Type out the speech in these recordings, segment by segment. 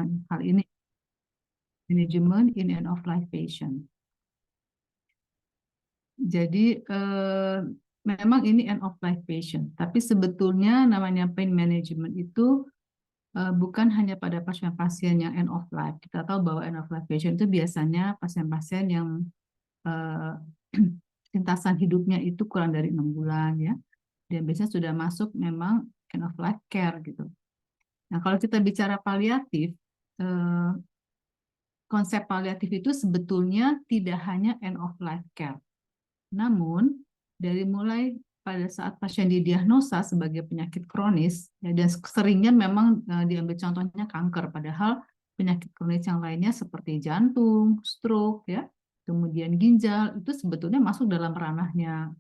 hal ini, management in end of life patient. Jadi memang ini end of life patient, tapi sebetulnya namanya pain management itu bukan hanya pada pasien-pasien yang end of life. Kita tahu bahwa end of life patient itu biasanya pasien-pasien yang lintasan hidupnya itu kurang dari 6 bulan ya, dan biasanya sudah masuk memang end of life care gitu. Nah, kalau kita bicara paliatif, konsep paliatif itu sebetulnya tidak hanya end of life care. Namun, dari mulai pada saat pasien didiagnosa sebagai penyakit kronis, ya, dan seringnya memang diambil contohnya kanker, padahal penyakit kronis yang lainnya seperti jantung, stroke, ya, kemudian ginjal, itu sebetulnya masuk dalam ranahnya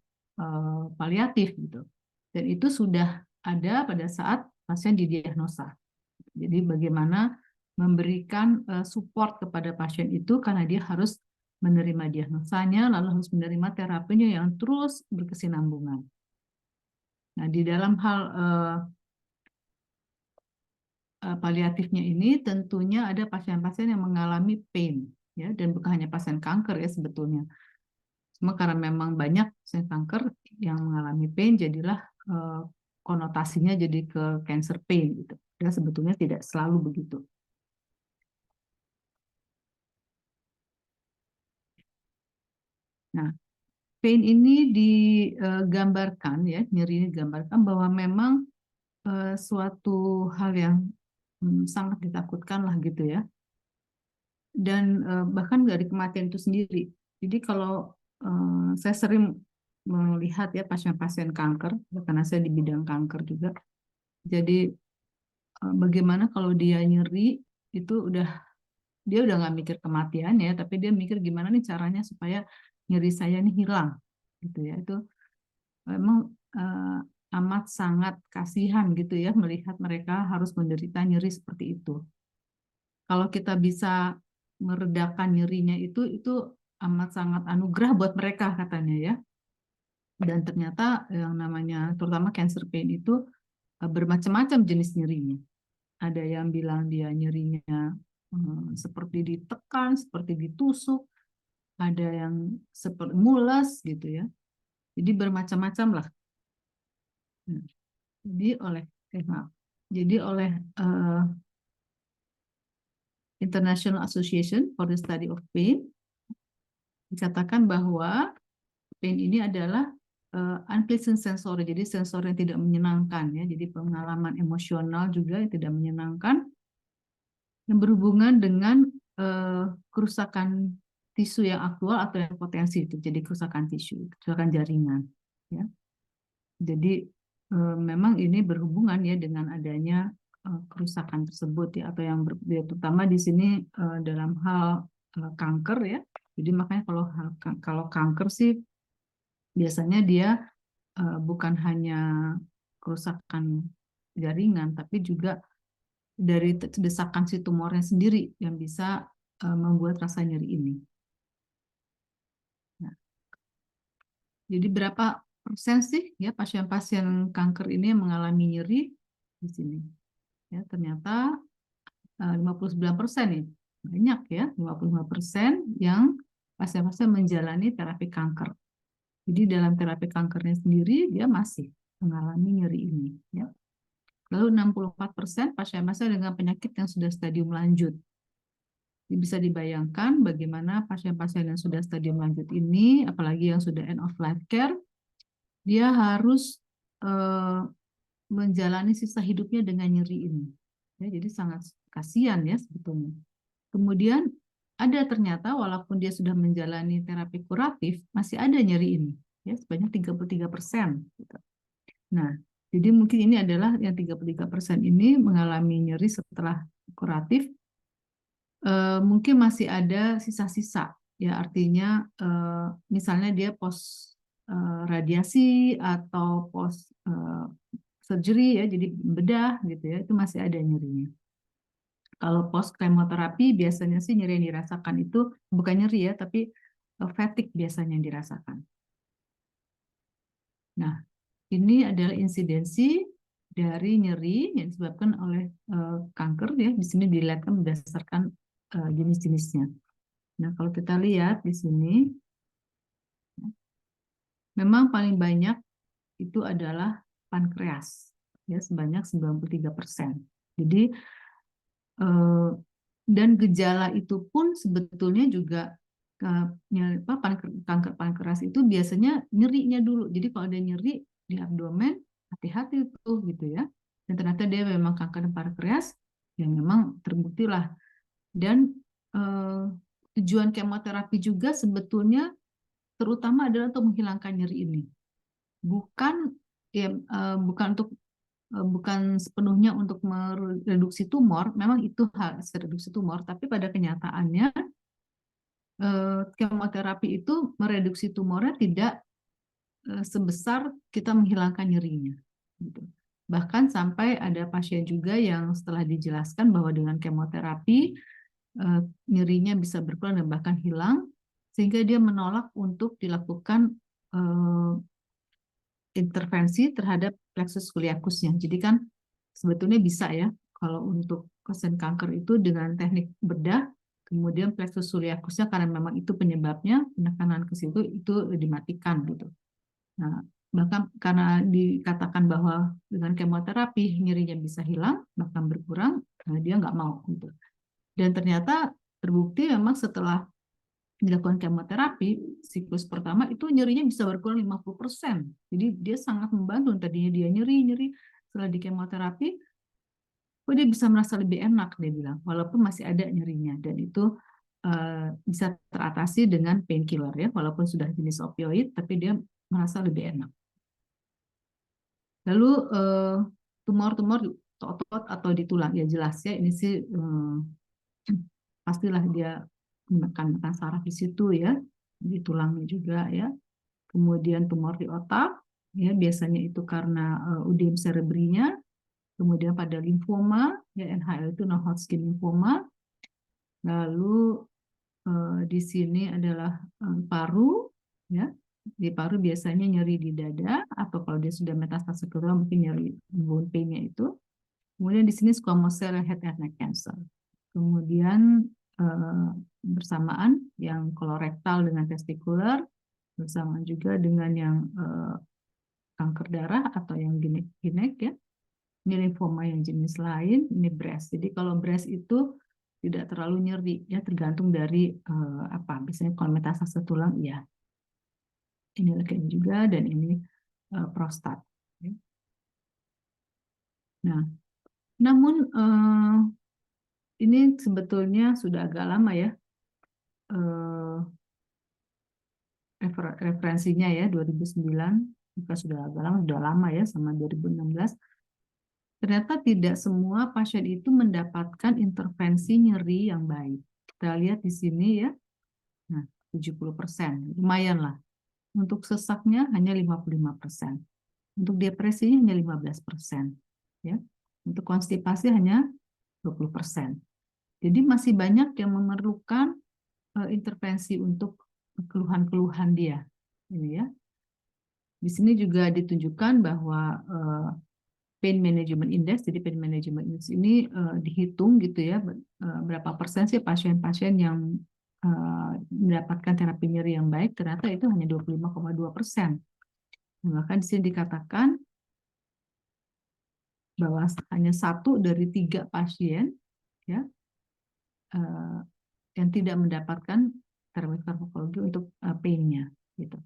paliatif gitu. Dan itu sudah ada pada saat pasien didiagnosa. Jadi bagaimana memberikan support kepada pasien itu karena dia harus menerima diagnosanya, lalu harus menerima terapinya yang terus berkesinambungan. Nah, di dalam hal paliatifnya ini tentunya ada pasien-pasien yang mengalami pain, ya, dan bukan hanya pasien kanker ya sebetulnya. Cuma karena memang banyak pasien kanker yang mengalami pain, jadilah konotasinya jadi ke cancer pain gitu. Dan sebetulnya tidak selalu begitu. Nah, pain ini digambarkan ya, nyeri ini digambarkan bahwa memang suatu hal yang sangat ditakutkan lah gitu ya. Dan bahkan dari kematian itu sendiri. Jadi kalau saya sering melihat ya pasien-pasien kanker, karena saya di bidang kanker juga. Jadi bagaimana kalau dia nyeri itu dia udah nggak mikir kematian ya, tapi dia mikir gimana nih caranya supaya nyeri saya ini hilang gitu ya. Itu memang amat sangat kasihan gitu ya melihat mereka harus menderita nyeri seperti itu. Kalau kita bisa meredakan nyerinya itu amat sangat anugerah buat mereka katanya ya. Dan ternyata yang namanya terutama cancer pain itu bermacam-macam jenis nyerinya. Ada yang bilang dia nyerinya seperti ditekan, seperti ditusuk, ada yang seperti mules gitu ya. Jadi bermacam-macam lah. Jadi oleh maaf. Jadi oleh International Association for the Study of Pain dikatakan bahwa pain ini adalah unpleasant sensory, jadi sensor yang tidak menyenangkan ya, jadi pengalaman emosional juga yang tidak menyenangkan yang berhubungan dengan kerusakan tisu yang aktual atau yang potensi itu jadi kerusakan tisu, kerusakan jaringan ya. Jadi memang ini berhubungan ya dengan adanya kerusakan tersebut ya, atau yang terutama di sini dalam hal kanker ya. Jadi makanya kalau kanker sih biasanya dia bukan hanya kerusakan jaringan, tapi juga dari desakan si tumornya sendiri yang bisa membuat rasa nyeri ini. Nah, jadi berapa persen sih ya pasien-pasien kanker ini yang mengalami nyeri di sini? Ya, ternyata 59% nih, banyak ya, 55% yang pasien-pasien menjalani terapi kanker. Jadi dalam terapi kankernya sendiri dia masih mengalami nyeri ini. Ya. Lalu 64% pasien-pasien dengan penyakit yang sudah stadium lanjut. Jadi bisa dibayangkan bagaimana pasien-pasien yang sudah stadium lanjut ini, apalagi yang sudah end of life care, dia harus menjalani sisa hidupnya dengan nyeri ini. Ya, jadi sangat kasihan ya sebetulnya. Kemudian ada ternyata walaupun dia sudah menjalani terapi kuratif, masih ada nyeri ini. Ya, sebanyak 33%. Gitu. Nah, jadi mungkin ini adalah yang 33% ini mengalami nyeri setelah kuratif, mungkin masih ada sisa-sisa. Ya, artinya misalnya dia post radiasi atau post surgery ya, jadi bedah gitu ya, itu masih ada nyerinya. Kalau post kemoterapi biasanya sih nyeri yang dirasakan itu bukan nyeri ya, tapi fatigue biasanya yang dirasakan. Nah, ini adalah insidensi dari nyeri yang disebabkan oleh kanker ya. Di sini dilihatkan berdasarkan jenis-jenisnya. Nah, kalau kita lihat di sini, memang paling banyak itu adalah pankreas, ya sebanyak 93%. Jadi dan gejala itu pun sebetulnya juga kanker pankreas itu biasanya nyerinya dulu. Jadi kalau ada nyeri di abdomen, hati-hati tuh gitu ya. Dan ternyata dia memang kanker pankreas, ya memang terbukti lah. Dan tujuan kemoterapi juga sebetulnya terutama adalah untuk menghilangkan nyeri ini. Bukan ya bukan untuk bukan sepenuhnya untuk mereduksi tumor, memang itu harus reduksi tumor, tapi pada kenyataannya kemoterapi itu mereduksi tumornya tidak sebesar kita menghilangkan nyerinya. Gitu. Bahkan sampai ada pasien juga yang setelah dijelaskan bahwa dengan kemoterapi nyerinya bisa berkurang dan bahkan hilang, sehingga dia menolak untuk dilakukan intervensi terhadap plexus coeliacusnya. Jadi kan sebetulnya bisa ya kalau untuk pasien kanker itu dengan teknik bedah, kemudian plexus coeliacusnya karena memang itu penyebabnya, penekanan ke situ itu dimatikan gitu. Nah, bahkan karena dikatakan bahwa dengan kemoterapi nyerinya bisa hilang, bahkan berkurang, nah dia nggak mau gitu. Dan ternyata terbukti memang setelah dilakukan kemoterapi, siklus pertama itu nyerinya bisa berkurang 50%. Jadi dia sangat membantu. Tadinya dia nyeri-nyeri, setelah di kemoterapi, oh dia bisa merasa lebih enak, dia bilang. Walaupun masih ada nyerinya. Dan itu bisa teratasi dengan painkiller ya, walaupun sudah jenis opioid, tapi dia merasa lebih enak. Lalu tumor-tumor di otot atau di tulang, ya jelas ya, ini sih pastilah dia menekan saraf di situ ya, di tulangnya juga ya. Kemudian tumor di otak, ya biasanya itu karena udem cerebrinya. Kemudian pada limfoma, ya NHL itu non-Hodgkin lymphoma. Lalu di sini adalah paru, ya. Di paru biasanya nyeri di dada, atau kalau dia sudah metastase ke tulang mungkin nyeri bone pain-nya itu. Kemudian di sini squamous cell head and neck cancer. Kemudian bersamaan yang kolorektal dengan testikular, bersamaan juga dengan yang kanker darah atau yang ginek ya. Ini limfoma yang jenis lain, ini breast. Jadi kalau breast itu tidak terlalu nyeri ya, tergantung dari apa. Biasanya kalau metastase tulang ya. Ini leukemia juga dan ini prostat. Nah, namun ini sebetulnya sudah agak lama ya. Referensinya ya 2009, juga sudah agak lama, sudah lama ya sama 2016. Ternyata tidak semua pasien itu mendapatkan intervensi nyeri yang baik. Kita lihat di sini ya, nah 70%, lumayan lah. Untuk sesaknya hanya 55%. Untuk depresinya hanya 15%. Ya. Untuk konstipasi hanya 20%. Jadi masih banyak yang memerlukan intervensi untuk keluhan-keluhan dia. Ini ya. Di sini juga ditunjukkan bahwa pain management index, jadi pain management index ini dihitung gitu ya, berapa persen sih pasien-pasien yang mendapatkan terapi nyeri yang baik, ternyata itu hanya 25,2%. Bahkan di sini dikatakan bahwa hanya 1 dari 3 pasien ya yang tidak mendapatkan terapi farmakologi untuk pain-nya gitu.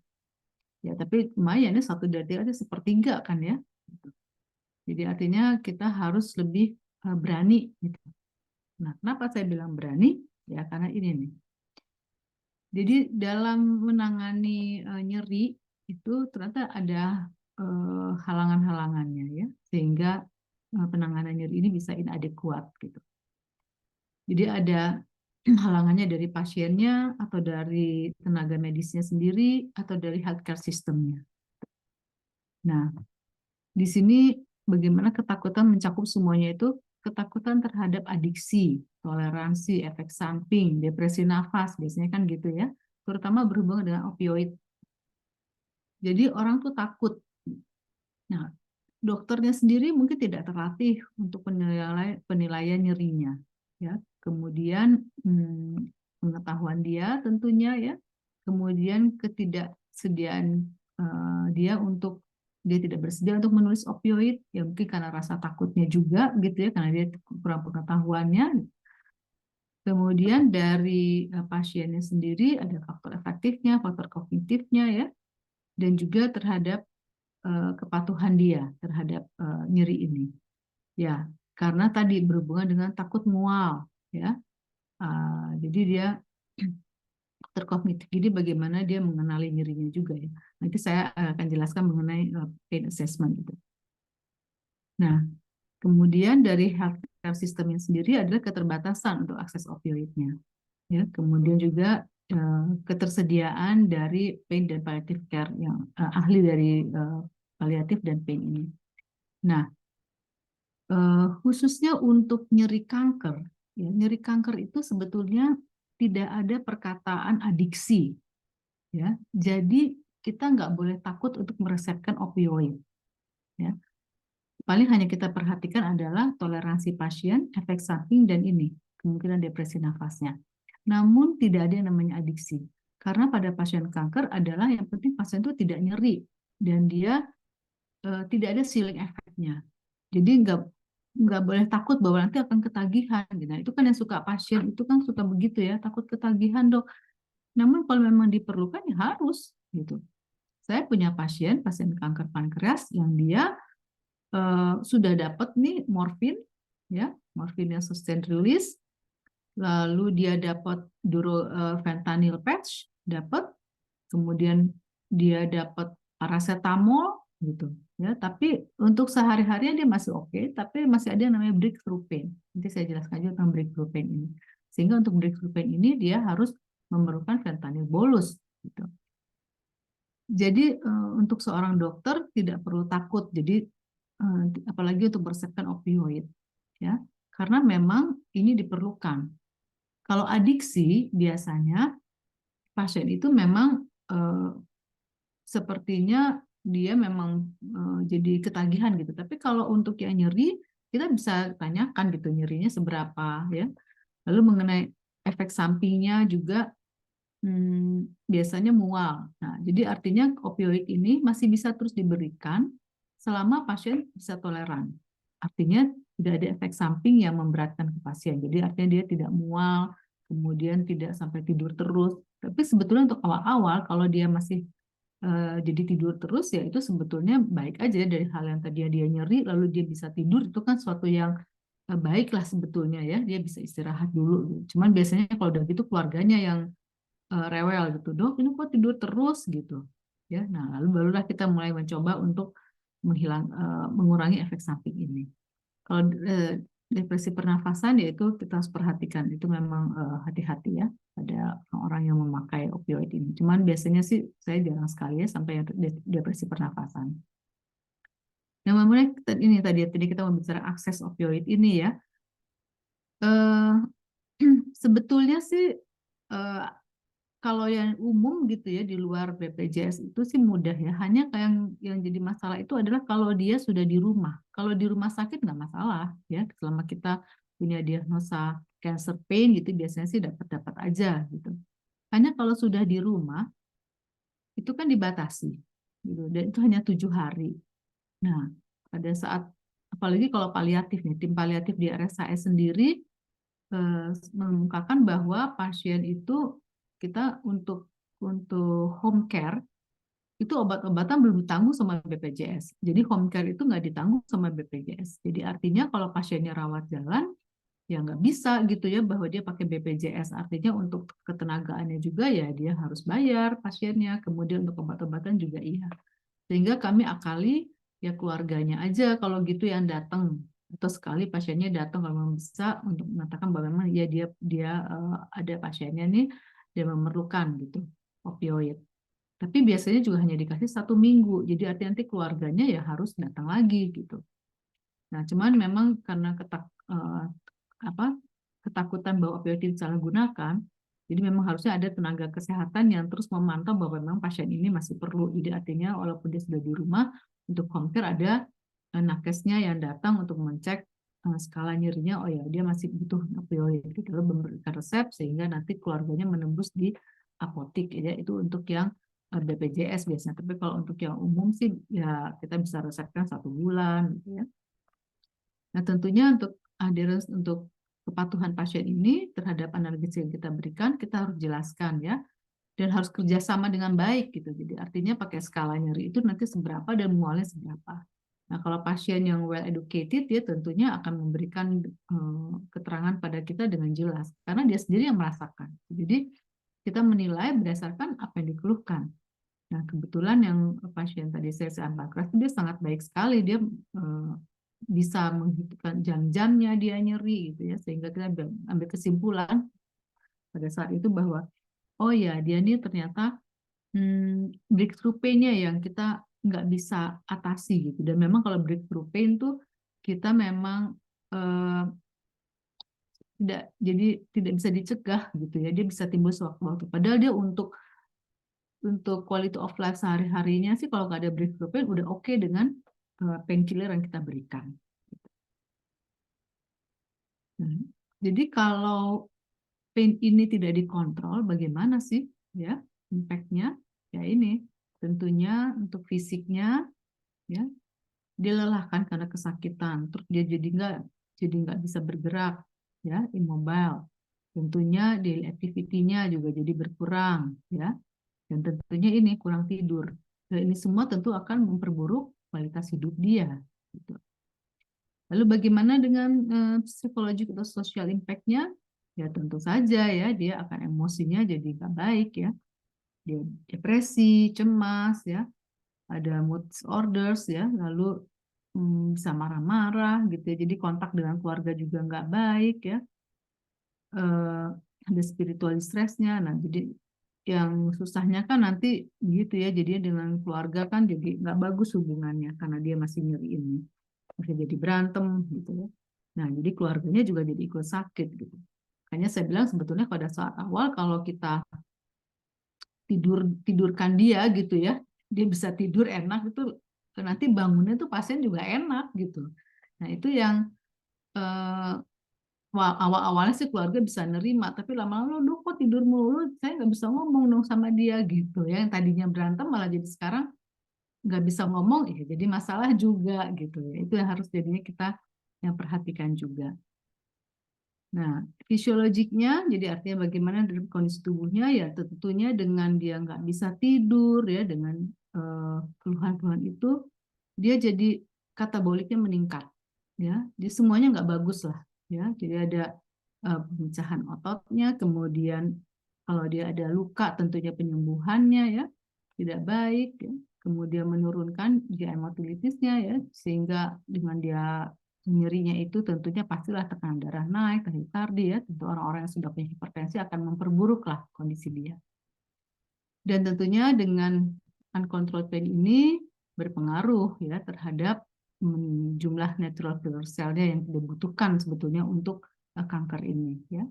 Ya, tapi lumayan ya 1 dari 3 itu sepertiga kan ya. Gitu. Jadi artinya kita harus lebih berani gitu. Nah, kenapa saya bilang berani? Ya karena ini nih. Jadi dalam menangani nyeri itu ternyata ada halangan-halangannya ya, sehingga penanganan nyeri ini bisa inadequat gitu. Jadi ada halangannya dari pasiennya atau dari tenaga medisnya sendiri atau dari healthcare systemnya. Nah, di sini bagaimana ketakutan mencakup semuanya itu, ketakutan terhadap adiksi, toleransi, efek samping, depresi nafas, biasanya kan gitu ya, terutama berhubungan dengan opioid. Jadi orang tuh takut. Nah, dokternya sendiri mungkin tidak terlatih untuk penilaian nyerinya, ya. Kemudian pengetahuan dia tentunya, ya. Kemudian ketidaksediaan dia tidak bersedia untuk menulis opioid, ya mungkin karena rasa takutnya juga gitu ya, karena dia kurang pengetahuannya. Kemudian dari pasiennya sendiri ada faktor efektifnya, faktor kognitifnya, ya, dan juga terhadap kepatuhan dia terhadap nyeri ini, ya, karena tadi berhubungan dengan takut mual, ya. Jadi dia terkognitif, jadi bagaimana dia mengenali nyerinya juga, ya. Nanti saya akan jelaskan mengenai pain assessment itu. Nah, kemudian dari healthcare systemnya sendiri adalah keterbatasan untuk akses opioidnya, ya. Kemudian juga ketersediaan dari pain dan palliative care yang ahli dari palliatif dan pain ini. Nah, khususnya untuk nyeri kanker, ya, nyeri kanker itu sebetulnya tidak ada perkataan adiksi, ya. Jadi kita nggak boleh takut untuk meresepkan opioid, ya. Paling hanya kita perhatikan adalah toleransi pasien, efek samping, dan ini kemungkinan depresi nafasnya. Namun tidak ada yang namanya adiksi, karena pada pasien kanker adalah yang penting pasien itu tidak nyeri dan dia tidak ada ceiling efeknya. Jadi nggak boleh takut bahwa nanti akan ketagihan. Gitu. Nah, itu kan yang suka pasien itu kan suka begitu ya, takut ketagihan dok. Namun kalau memang diperlukan ya harus gitu. Saya punya pasien kanker pankreas yang dia sudah dapat nih morfin, ya, morfin yang sustained release, lalu dia dapat fentanyl patch, dapat, kemudian dia dapat paracetamol gitu, ya. Tapi untuk sehari-hari dia masih oke, tapi masih ada yang namanya breakthrough pain. Nanti saya jelaskan juga tentang breakthrough pain ini. Sehingga untuk breakthrough pain ini dia harus memerlukan fentanyl bolus gitu. Jadi untuk seorang dokter tidak perlu takut. Jadi apalagi untuk meresepkan opioid, ya, karena memang ini diperlukan. Kalau adiksi biasanya pasien itu memang sepertinya dia memang jadi ketagihan gitu. Tapi kalau untuk yang nyeri, kita bisa tanyakan gitu nyerinya seberapa, ya. Lalu mengenai efek sampingnya juga biasanya mual. Nah, jadi artinya opioid ini masih bisa terus diberikan selama pasien bisa toleran. Artinya tidak ada efek samping yang memberatkan ke pasien. Jadi artinya dia tidak mual, kemudian tidak sampai tidur terus. Tapi sebetulnya untuk awal-awal kalau dia masih jadi tidur terus, ya itu sebetulnya baik aja dari hal yang tadi dia nyeri lalu dia bisa tidur, itu kan suatu yang baik lah sebetulnya, ya, dia bisa istirahat dulu. Cuman biasanya kalau udah gitu keluarganya yang rewel gitu, dok ini kok tidur terus gitu, ya. Nah lalu barulah kita mulai mencoba untuk mengurangi efek samping ini. Kalau depresi pernafasan, yaitu kita harus perhatikan, itu memang hati-hati ya pada orang yang memakai opioid ini. Cuman biasanya sih saya jarang sekali ya sampai yang depresi pernafasan. Yang namanya ini tadi kita membicarakan akses opioid ini, ya. Sebetulnya sih kalau yang umum gitu ya di luar BPJS itu sih mudah ya. Hanya yang jadi masalah itu adalah kalau dia sudah di rumah. Kalau di rumah sakit nggak masalah ya. Selama kita punya diagnosa cancer pain gitu biasanya sih dapat aja gitu. Hanya kalau sudah di rumah itu kan dibatasi gitu. Dan itu hanya 7 hari. Nah, pada saat apalagi kalau paliatif nih, tim paliatif di RSAS sendiri mengemukakan bahwa pasien itu kita untuk home care itu obat-obatan belum ditanggung sama BPJS. Jadi home care itu nggak ditanggung sama BPJS. Jadi artinya kalau pasiennya rawat jalan ya nggak bisa gitu ya bahwa dia pakai BPJS. Artinya untuk ketenagaannya juga ya dia harus bayar pasiennya. Kemudian untuk obat-obatan juga iya. Sehingga kami akali ya keluarganya aja kalau gitu yang datang, atau sekali pasiennya datang kalau memang bisa untuk mengatakan bahwa memang ya dia ada pasiennya nih dia memerlukan gitu opioid. Tapi biasanya juga hanya dikasih 1 minggu, jadi artinya nanti keluarganya ya harus datang lagi gitu. Nah, cuman memang karena ketakutan bahwa opioid disalahgunakan, jadi memang harusnya ada tenaga kesehatan yang terus memantau bahwa memang pasien ini masih perlu. Jadi artinya walaupun dia sudah di rumah, untuk home care ada nakesnya yang datang untuk mengecek skala nyerinya, oh ya dia masih butuh opioid, gitu, lalu memberikan resep sehingga nanti keluarganya menembus di apotik, ya itu untuk yang BPJS biasanya. Tapi kalau untuk yang umum sih ya kita bisa resepkan 1 bulan, gitu ya. Nah tentunya untuk adherence, untuk kepatuhan pasien ini terhadap analgesia yang kita berikan, kita harus jelaskan ya, dan harus kerjasama dengan baik gitu. Jadi artinya pakai skala nyeri itu nanti seberapa dan mualnya seberapa. Nah kalau pasien yang well educated dia tentunya akan memberikan keterangan pada kita dengan jelas karena dia sendiri yang merasakan. Jadi kita menilai berdasarkan apa yang dikeluhkan. Nah kebetulan yang pasien tadi saya pankreas dia sangat baik sekali, dia bisa menghitungkan jam-jamnya dia nyeri gitu ya, sehingga kita ambil kesimpulan pada saat itu bahwa oh ya dia ini ternyata breakthrough pain-nya yang kita nggak bisa atasi gitu. Dan memang kalau breakthrough pain tuh kita memang eh, tidak bisa dicegah gitu ya. Dia bisa timbul sewaktu-waktu. Padahal dia untuk quality of life sehari-harinya sih kalau nggak ada breakthrough pain udah oke dengan painkiller yang kita berikan. Nah, jadi kalau pain ini tidak dikontrol, bagaimana sih ya impact-nya? Ya ini tentunya untuk fisiknya ya dia lelahkan karena kesakitan, terus dia jadi nggak bisa bergerak, ya immobile. Tentunya daily activity-nya juga jadi berkurang, ya. Dan tentunya ini kurang tidur. Dan ini semua tentu akan memperburuk kualitas hidup dia. Gitu. Lalu bagaimana dengan psikologi atau social impact-nya? Ya tentu saja ya dia akan emosinya jadi nggak baik ya. Dia depresi, cemas ya, ada mood disorders ya, lalu bisa marah-marah gitu ya. Jadi kontak dengan keluarga juga nggak baik ya. Ada spiritual distressnya. Nah, jadi yang susahnya kan nanti gitu ya. Jadi dengan keluarga kan jadi nggak bagus hubungannya karena dia masih nyeri ini. Bisa jadi berantem gitu ya. Nah, jadi keluarganya juga jadi ikut sakit gitu. Makanya saya bilang sebetulnya pada saat awal kalau kita tidurkan dia gitu ya, dia bisa tidur enak itu nanti bangunnya tuh pasien juga enak gitu. Nah itu yang eh, awal-awalnya sih keluarga bisa nerima, tapi lama-lama lu kok tidur mulu, saya nggak bisa ngomong dong sama dia gitu ya. Yang tadinya berantem malah jadi sekarang nggak bisa ngomong, ya jadi masalah juga gitu ya. Itu yang harus jadinya kita yang perhatikan juga. Nah, fisiologiknya, jadi artinya bagaimana dari kondisi tubuhnya, ya tentunya dengan dia nggak bisa tidur, ya dengan keluhan-keluhan itu, dia jadi kataboliknya meningkat, ya. Jadi semuanya nggak bagus lah, ya. Jadi ada pemecahan ototnya, kemudian kalau dia ada luka, tentunya penyembuhannya, ya, tidak baik, ya. Kemudian menurunkan GI motilitisnya, ya, sehingga dengan dia nyerinya itu tentunya pastilah tekanan darah naik, tahikardia, ya. Tentu orang-orang yang sudah punya hipertensi akan memperburuklah kondisi dia. Dan tentunya dengan uncontrolled pain ini berpengaruh ya terhadap jumlah natural killer cell-nya yang dibutuhkan sebetulnya untuk kanker ini ya.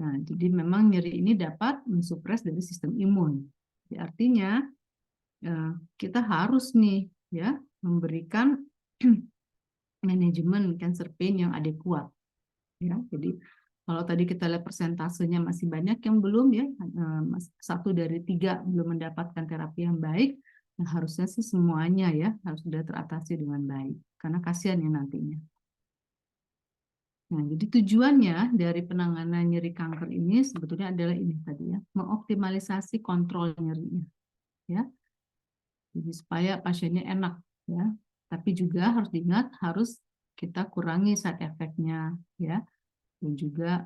Nah, jadi memang nyeri ini dapat mensupres dari sistem imun. Jadi artinya kita harus nih ya memberikan manajemen cancer pain yang adekuat ya. Jadi kalau tadi kita lihat persentasenya masih banyak yang belum ya, 1 dari 3 belum mendapatkan terapi yang baik, nah harusnya sih semuanya ya harus sudah teratasi dengan baik, karena kasihan ya nantinya. Nah, jadi tujuannya dari penanganan nyeri kanker ini sebetulnya adalah ini tadi ya, mengoptimalisasi kontrol nyerinya, ya. Jadi supaya pasiennya enak, ya. Tapi juga harus diingat harus kita kurangi side effect-nya, ya, dan juga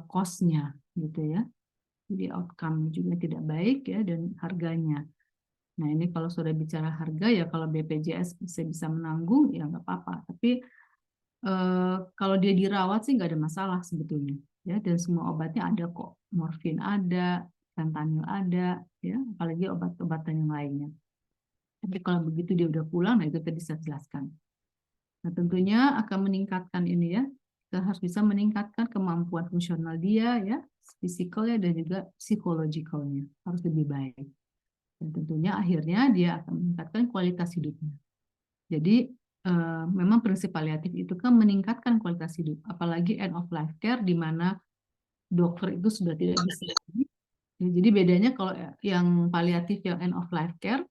cost-nya, gitu ya. Jadi outcome juga tidak baik ya dan harganya. Nah ini kalau sudah bicara harga ya kalau BPJS bisa menanggung ya nggak apa-apa. Tapi kalau dia dirawat sih nggak ada masalah sebetulnya. Ya dan semua obatnya ada kok. Morfin ada, fentanyl ada, ya apalagi obat-obatan yang lainnya. Tapi kalau begitu dia udah pulang, nah itu tadi saya jelaskan. Nah tentunya akan meningkatkan ini ya. Kita harus bisa meningkatkan kemampuan fungsional dia ya, fisikalnya dan juga psikologikalnya harus lebih baik. Dan tentunya akhirnya dia akan meningkatkan kualitas hidupnya. Jadi memang prinsip paliatif itu kan meningkatkan kualitas hidup, apalagi end of life care di mana dokter itu sudah tidak bisa. Ya, jadi bedanya kalau yang paliatif yang end of life care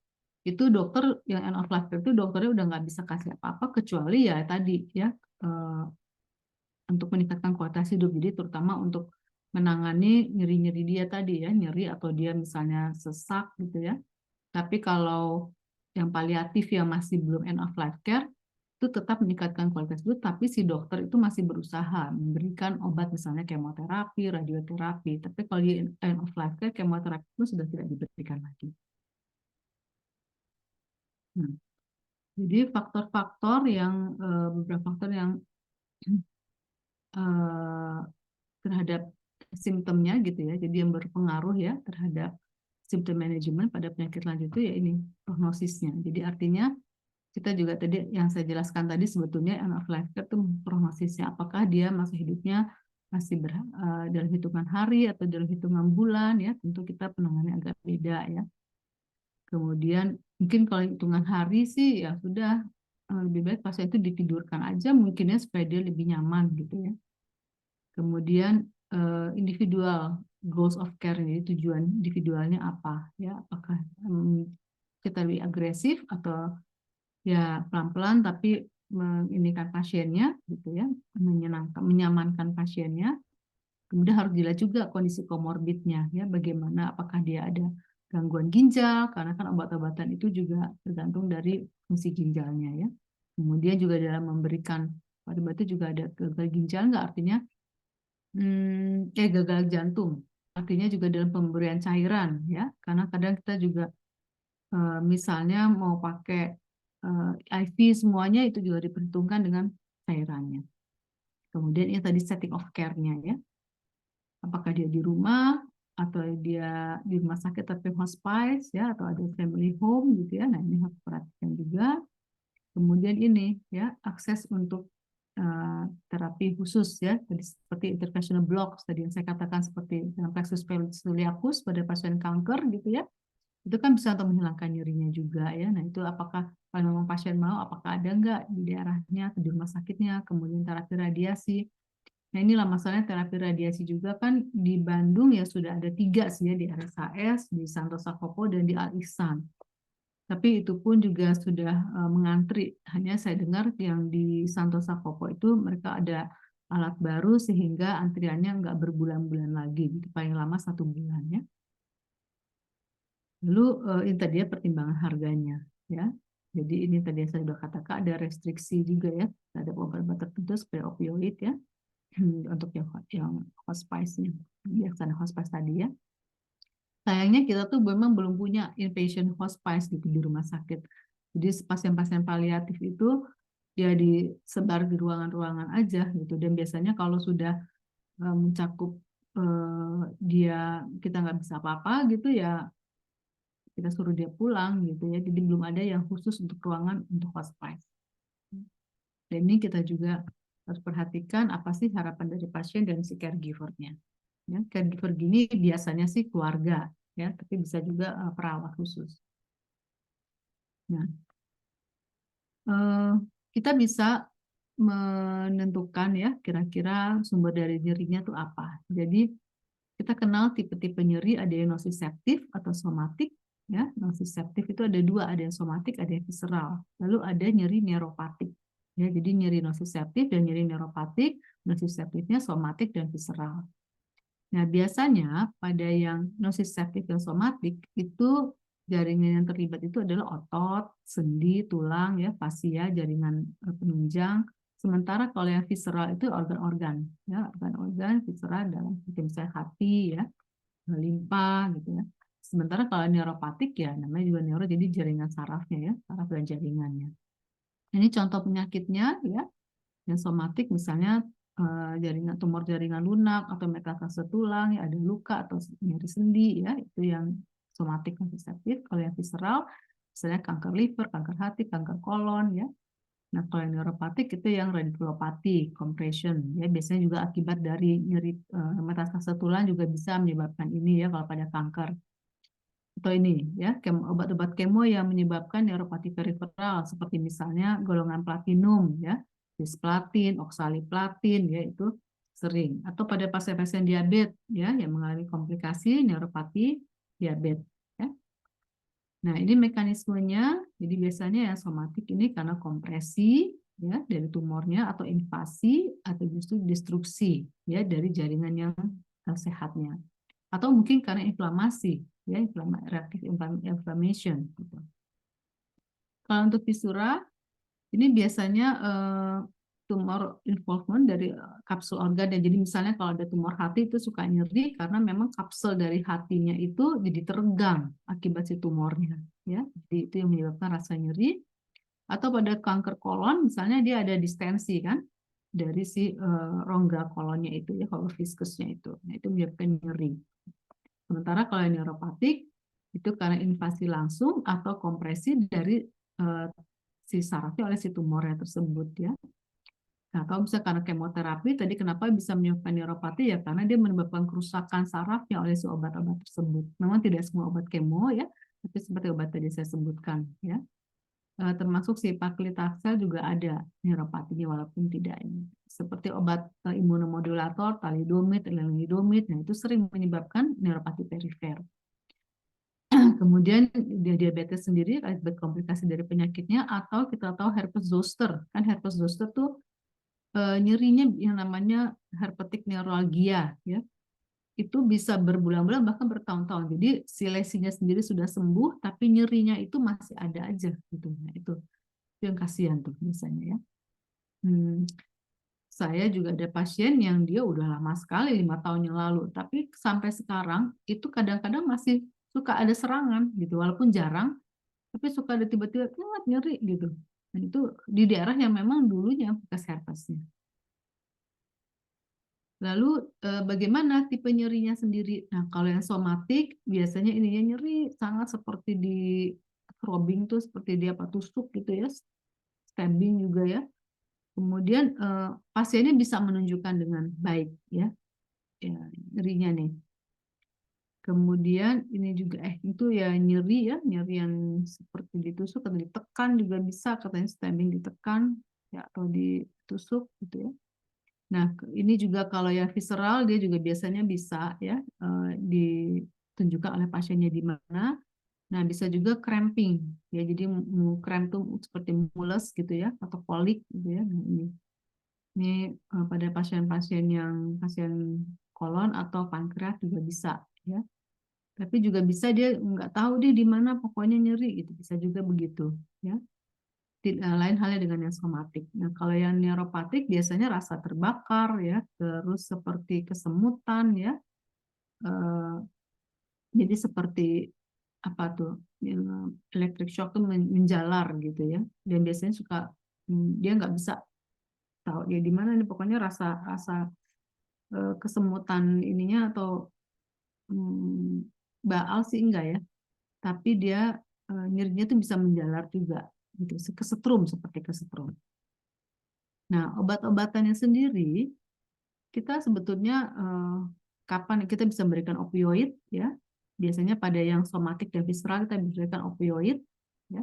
itu dokter yang end of life care itu dokternya udah nggak bisa kasih apa-apa kecuali ya tadi ya eh, untuk meningkatkan kualitas hidup. Jadi terutama untuk menangani nyeri-nyeri dia tadi ya, nyeri atau dia misalnya sesak gitu ya. Tapi kalau yang paliatif yang masih belum end of life care itu tetap meningkatkan kualitas hidup, tapi si dokter itu masih berusaha memberikan obat misalnya kemoterapi, radioterapi. Tapi kalau di end of life care, kemoterapi itu sudah tidak diberikan lagi. Nah, jadi faktor-faktor yang beberapa faktor yang eh, terhadap simptomnya gitu ya. Jadi yang berpengaruh ya terhadap simptom manajemen pada penyakit lanjut itu ya ini prognosisnya. Jadi artinya kita juga tadi yang saya jelaskan tadi sebetulnya end of life care itu prognosisnya apakah dia masa hidupnya masih dalam hitungan hari atau dalam hitungan bulan ya tentu kita penanganannya agak beda ya. Kemudian mungkin kalau hitungan hari sih ya sudah lebih baik pasien itu ditidurkan aja mungkinnya supaya dia lebih nyaman gitu ya. Kemudian individual goals of care, jadi tujuan individualnya apa ya, apakah kita lebih agresif atau ya pelan-pelan tapi menginikan pasiennya gitu ya, menyenangkan, menyamankan pasiennya. Kemudian harus dilihat juga kondisi komorbidnya ya, bagaimana apakah dia ada gangguan ginjal karena kan obat-obatan itu juga tergantung dari fungsi ginjalnya ya. Kemudian juga dalam memberikan obat itu juga ada gagal ginjal nggak artinya gagal jantung. Artinya juga dalam pemberian cairan ya, karena kadang kita juga misalnya mau pakai IV semuanya itu juga diperhitungkan dengan cairannya. Kemudian ini tadi setting of care-nya ya. Apakah dia di rumah atau dia di rumah sakit tapi hospice ya atau ada family home gitu ya. Nah, ini harus perhatikan juga. Kemudian ini ya akses untuk terapi khusus ya seperti interventional blocks tadi yang saya katakan seperti dalam plexus celiacus pada pasien kanker gitu ya itu kan bisa untuk menghilangkan nyerinya juga ya. Nah itu apakah kalau memang pasien mau apakah ada enggak di daerahnya atau di rumah sakitnya. Kemudian terapi radiasi. Nah inilah masalahnya terapi radiasi juga kan di Bandung ya sudah ada 3 sih ya di RSAS, di Santosa Kopo dan di Al Ihsan. Tapi itu pun juga sudah mengantri. Hanya saya dengar yang di Santosa Kopo itu mereka ada alat baru sehingga antriannya nggak berbulan-bulan lagi, gitu. Paling lama 1 bulan ya. Lalu ini tadi ya pertimbangan harganya ya. Jadi ini tadi yang saya sudah katakan ada restriksi juga ya terhadap obat-obat tertentu seperti opioid ya untuk yang hospice-nya, biasanya hospice tadi ya. Sayangnya kita tuh memang belum punya inpatient hospice gitu di rumah sakit. Jadi pasien-pasien paliatif itu dia disebar di ruangan-ruangan aja gitu. Dan biasanya kalau sudah mencakup dia kita nggak bisa apa-apa gitu ya kita suruh dia pulang gitu ya. Jadi belum ada yang khusus untuk ruangan untuk hospice. Dan ini kita juga harus perhatikan apa sih harapan dari pasien dan si caregiver-nya. Ya, caregiver gini biasanya sih keluarga ya, tapi bisa juga perawat khusus. Nah, eh, kita bisa menentukan ya kira-kira sumber dari nyerinya itu apa. Jadi kita kenal tipe-tipe nyeri ada yang nociceptif atau somatik ya. Nociceptif itu ada 2, ada yang somatik, ada yang visceral. Lalu ada nyeri neuropatik. Ya, jadi nyeri nociceptif dan nyeri neuropatik, nociceptifnya somatik dan visceral. Nah, biasanya pada yang nociceptif dan somatik itu jaringan yang terlibat itu adalah otot, sendi, tulang, ya, fasia, jaringan penunjang. Sementara kalau yang visceral itu organ-organ, ya, organ-organ visceral dalam misalnya hati, ya, limpa, gitu ya. Sementara kalau neuropatik ya namanya juga neuro, jadi jaringan sarafnya ya, saraf dan jaringannya. Ini contoh penyakitnya ya. Yang somatik misalnya jaringan tumor jaringan lunak atau metastase tulang, ya ada luka atau nyeri sendi ya, itu yang somatik nociceptif. Kalau yang visceral misalnya kanker liver, kanker hati, kanker kolon ya. Nah, kalau yang neuropatik itu yang radikulopati, compression ya, biasanya juga akibat dari nyeri metastase tulang juga bisa menyebabkan ini ya kalau pada kanker. atau ini ya, obat-obat kemo yang menyebabkan neuropati periferal seperti misalnya golongan platinum ya, cisplatin, oksaliplatin ya, itu sering. Atau pada pasien-pasien diabetes ya yang mengalami komplikasi neuropati diabetes ya. Nah, ini mekanismenya. Jadi biasanya yang somatik ini karena kompresi ya dari tumornya, atau invasi, atau justru destruksi ya dari jaringan yang sehatnya. Atau mungkin karena inflamasi ya, reactive inflammation gitu. Kalau untuk visura ini biasanya tumor involvement dari kapsul organ. Dan jadi misalnya kalau ada tumor hati itu suka nyeri karena memang kapsul dari hatinya itu jadi teregang akibat si tumornya ya. Jadi itu yang menyebabkan rasa nyeri. Atau pada kanker kolon misalnya dia ada distensi kan dari si rongga kolonnya itu ya, kalau viskusnya itu. Nah, itu menyebabkan nyeri. Sementara kalau yang neuropatik itu karena invasi langsung atau kompresi dari si sarafnya oleh si tumornya tersebut ya. Nah, kalau misalnya karena kemoterapi tadi kenapa bisa menyebabkan neuropati ya, karena dia menyebabkan kerusakan sarafnya oleh si obat-obat tersebut. Memang tidak semua obat kemo ya, tapi seperti obat tadi saya sebutkan ya. Termasuk si paclitaxel juga ada neuropatinya walaupun tidak ini. Seperti obat imunomodulator, thalidomid, lenalidomid, nah itu sering menyebabkan neuropati perifer. Kemudian diabetes sendiri akibat komplikasi dari penyakitnya, atau kita tahu herpes zoster. Kan herpes zoster tuh nyerinya yang namanya herpetic neuralgia ya. Itu bisa berbulan-bulan bahkan bertahun-tahun. Jadi si lesinya sendiri sudah sembuh tapi nyerinya itu masih ada aja gitu. Nah, itu yang kasihan tuh biasanya ya. Saya juga ada pasien yang dia udah lama sekali 5 tahun yang lalu, tapi sampai sekarang itu kadang-kadang masih suka ada serangan gitu, walaupun jarang, tapi suka ada tiba-tiba nyeri gitu. Dan itu di daerah yang memang dulunya bekas herpesnya. Lalu bagaimana tipe nyerinya sendiri? Nah, kalau yang somatik biasanya ininya nyeri sangat seperti di throbbing tuh seperti dia apa tusuk gitu ya, stabbing juga ya. Kemudian pasiennya bisa menunjukkan dengan baik ya, ya nyerinya nih. Kemudian ini juga itu ya nyeri ya, nyeri yang seperti ditusuk atau ditekan juga bisa, katanya stabbing ditekan ya atau ditusuk gitu ya. Nah, ini juga kalau yang visceral dia juga biasanya bisa ya ditunjukkan oleh pasiennya di mana. Nah, bisa juga cramping ya. Jadi cramp tuh seperti mules gitu ya atau kolik gitu ya. Nah, ini pada pasien-pasien yang pasien kolon atau pankreas juga bisa ya. Tapi juga bisa dia nggak tahu dia di mana pokoknya nyeri gitu. Bisa juga begitu ya. Lain halnya dengan yang somatik. Nah, kalau yang neuropatik biasanya rasa terbakar ya, terus seperti kesemutan ya. Eh, jadi seperti apa tuh? Electric shock tuh menjalar gitu ya. Dan biasanya suka dia nggak bisa tahu dia di mana nih, pokoknya rasa rasa kesemutan ininya atau baal sih enggak ya. Tapi dia nyerinya tuh bisa menjalar juga gitu, kesetrum seperti kesetrum. Nah, obat-obatannya sendiri kita sebetulnya kapan kita bisa memberikan opioid ya. Biasanya pada yang somatik dan visceral kita berikan opioid ya.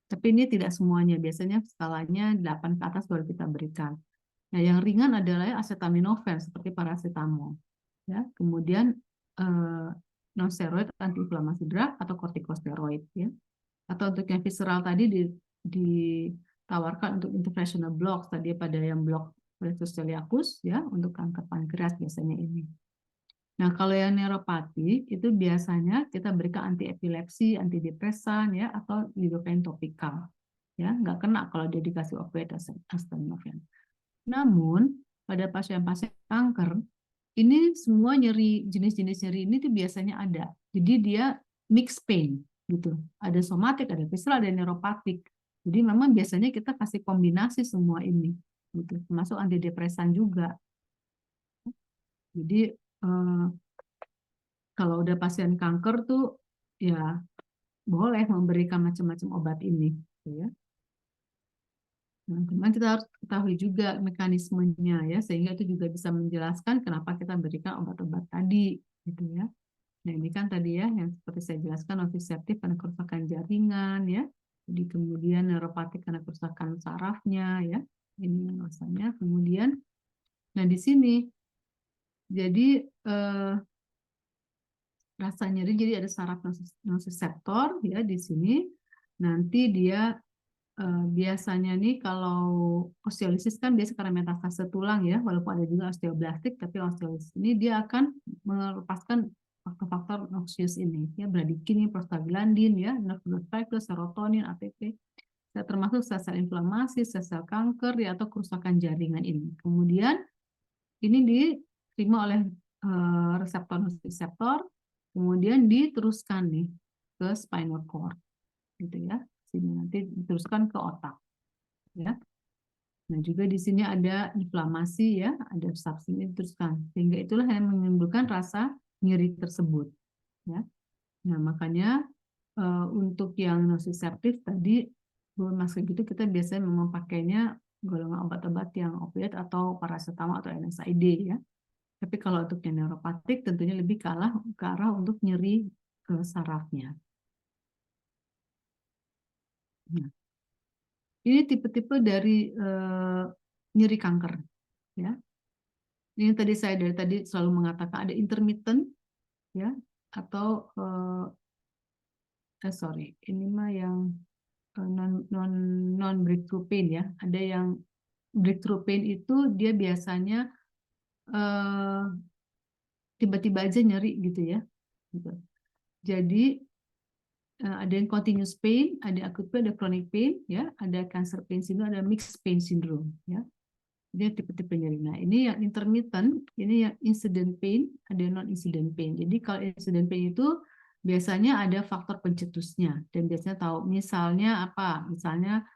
Tapi ini tidak semuanya, biasanya skalanya 8 ke atas baru kita berikan. Nah, yang ringan adalah acetaminophen seperti paracetamol ya. Kemudian non steroid antiinflamasi drug atau kortikosteroid ya. Atau untuk yang visceral tadi ditawarkan untuk interventional blocks tadi pada yang blok Rectus celiacus ya untuk kanker pankreas biasanya ini. Nah, kalau yang neuropati itu biasanya kita berikan anti epilepsi, antidepresan ya atau lidocaine topikal. Ya, nggak kena kalau dia dikasih opioid acetaminophen. Namun, pada pasien-pasien kanker ini semua nyeri, jenis-jenis nyeri ini tuh biasanya ada. Jadi dia mixed pain gitu. Ada somatik, ada visceral, ada neuropatik. Jadi memang biasanya kita kasih kombinasi semua ini gitu. Termasuk antidepresan juga. Jadi kalau udah pasien kanker tuh ya boleh memberikan macam-macam obat ini gitu ya. Nah, teman kita harus ketahui juga mekanismenya ya, sehingga itu juga bisa menjelaskan kenapa kita berikan obat-obat tadi gitu ya. Nah, ini kan tadi ya, yang seperti saya jelaskan, nociceptive karena kerusakan jaringan, ya. Jadi kemudian neuropatik karena kerusakan sarafnya, ya. Ini alasannya. Kemudian, nah di sini, jadi rasa nyeri, jadi ada saraf nociceptor, ya, di sini. Nanti dia biasanya nih kalau osteolisis kan biasa karena metastase tulang ya, walaupun ada juga osteoblastik, tapi osteolisis ini dia akan melepaskan faktor-faktor noxious ini ya, bradikinin, prostaglandin ya, nerve growth factor, serotonin, ATP, termasuk sel-sel inflamasi, sel-sel kanker ya, atau kerusakan jaringan ini. Kemudian ini diterima oleh reseptor, kemudian diteruskan nih ke spinal cord gitu ya. Sini nanti diteruskan ke otak ya. Nah, juga di sini ada inflamasi ya, ada substansi ini diteruskan. Sehingga itulah yang menimbulkan rasa nyeri tersebut ya. Nah, makanya untuk yang nociceptive tadi masker gitu kita biasanya memang pakainya golongan obat-obat yang opioid atau paracetamol atau NSAID ya. Tapi kalau untuk yang neuropatik tentunya lebih ke arah untuk nyeri ke sarafnya. Nah, ini tipe-tipe dari nyeri kanker ya. Ini tadi saya dari tadi selalu mengatakan ada intermittent ya, atau sorry, ini mah yang non breakthrough pain ya. Ada yang breakthrough pain itu dia biasanya tiba-tiba aja nyeri gitu ya. Gitu. Jadi ada yang continuous pain, ada acute pain, ada chronic pain, ya, ada cancer pain syndrome, ada mixed pain syndrome, ya. Dia tipe-tipe nyeri. Nah, ini yang intermittent, ini yang incident pain, ada non-incident pain. Jadi kalau incident pain itu biasanya ada faktor pencetusnya dan biasanya tahu misalnya apa? Misalnya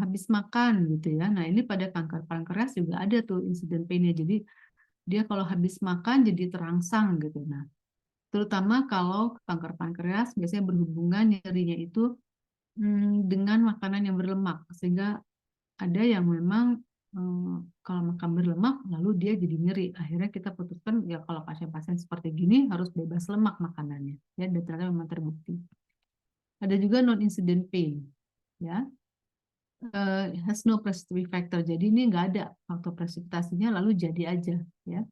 habis makan gitu ya. Nah, ini pada kanker pankreas juga ada tuh incident pain-nya. Jadi dia kalau habis makan jadi terangsang gitu. Nah, terutama kalau kanker pankreas biasanya berhubungan nyerinya itu dengan makanan yang berlemak, sehingga ada yang memang kalau makan berlemak lalu dia jadi nyeri. Akhirnya kita putuskan ya kalau pasien-pasien seperti gini harus bebas lemak makanannya ya, dan ternyata memang terbukti. Ada juga non incident pain ya, has no precipitating factor, jadi ini nggak ada faktor presipitasinya lalu jadi aja ya.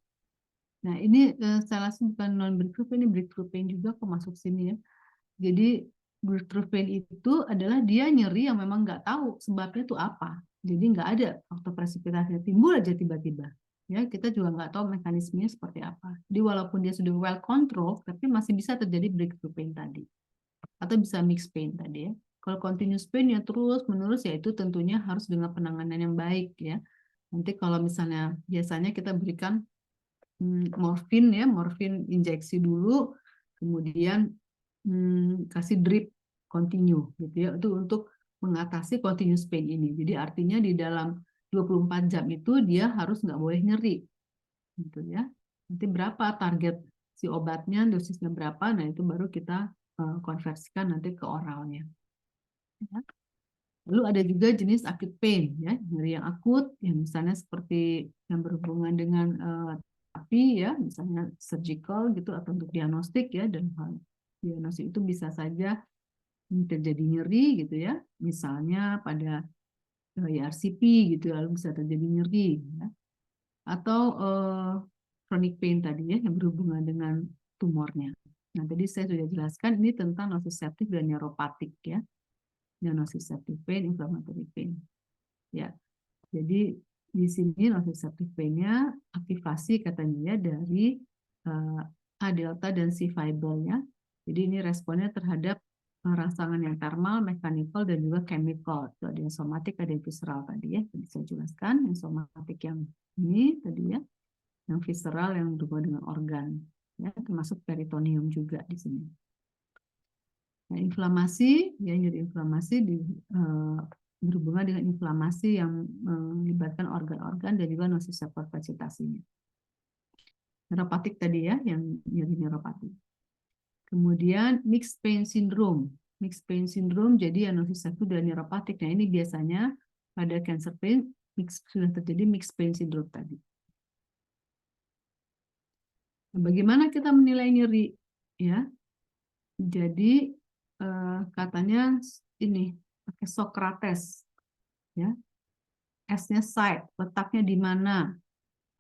Nah ini salah satu bukan non breakthrough pain, ini breakthrough pain juga kok masuk sini ya. Jadi breakthrough pain itu adalah dia nyeri yang memang nggak tahu sebabnya itu apa. Jadi nggak ada faktor presipitasinya, timbul aja tiba-tiba. Ya, kita juga nggak tahu mekanismenya seperti apa. Jadi walaupun dia sudah well control, tapi masih bisa terjadi breakthrough pain tadi. Atau bisa mixed pain tadi ya. Kalau continuous pain ya terus menerus ya itu tentunya harus dengan penanganan yang baik ya. Nanti kalau misalnya biasanya kita berikan morfin ya, morfin injeksi dulu, kemudian kasih drip continue gitu ya, itu untuk mengatasi continuous pain ini. Jadi artinya di dalam 24 jam itu dia harus nggak boleh nyeri gitu ya. Nanti berapa target si obatnya, dosisnya berapa, nah itu baru kita konversikan nanti ke oralnya ya. Lalu ada juga jenis acute pain ya, nyeri yang akut yang misalnya seperti yang berhubungan dengan terapi ya, misalnya surgical gitu atau untuk diagnostik ya, dan hal diagnostik itu bisa saja terjadi nyeri gitu ya, misalnya pada IRCP gitu lalu bisa terjadi nyeri ya. Atau chronic pain tadi ya yang berhubungan dengan tumornya. Nah, tadi saya sudah jelaskan ini tentang nociceptive dan neuropatik ya. Nociceptive pain, inflammatory pain. Ya. Jadi di sini nociceptive pain-nya aktivasi katanya ya dari A delta dan C fibernya. Jadi ini responnya terhadap rangsangan yang thermal, mechanical, dan juga chemical. Itu ada yang somatik, ada yang visceral tadi ya. Tadi saya jelaskan yang somatik yang ini tadi ya, yang visceral yang berhubungan dengan organ, ya, termasuk peritoneum juga di sini. Nah, inflamasi, ya nyeri inflamasi berhubungan dengan inflamasi yang melibatkan organ-organ dan juga nociceptor vegetasinya. Neuropatik tadi ya, yang nyeri neuropatik. Kemudian mixed pain syndrome. Mixed pain syndrome jadi yang nociceptor dan neuropatik. Nah, ini biasanya pada cancer pain sudah terjadi mixed pain syndrome tadi. Nah, bagaimana kita menilai nyeri? ya. Jadi katanya ini pakai Socrates, ya. S-nya site, letaknya di mana,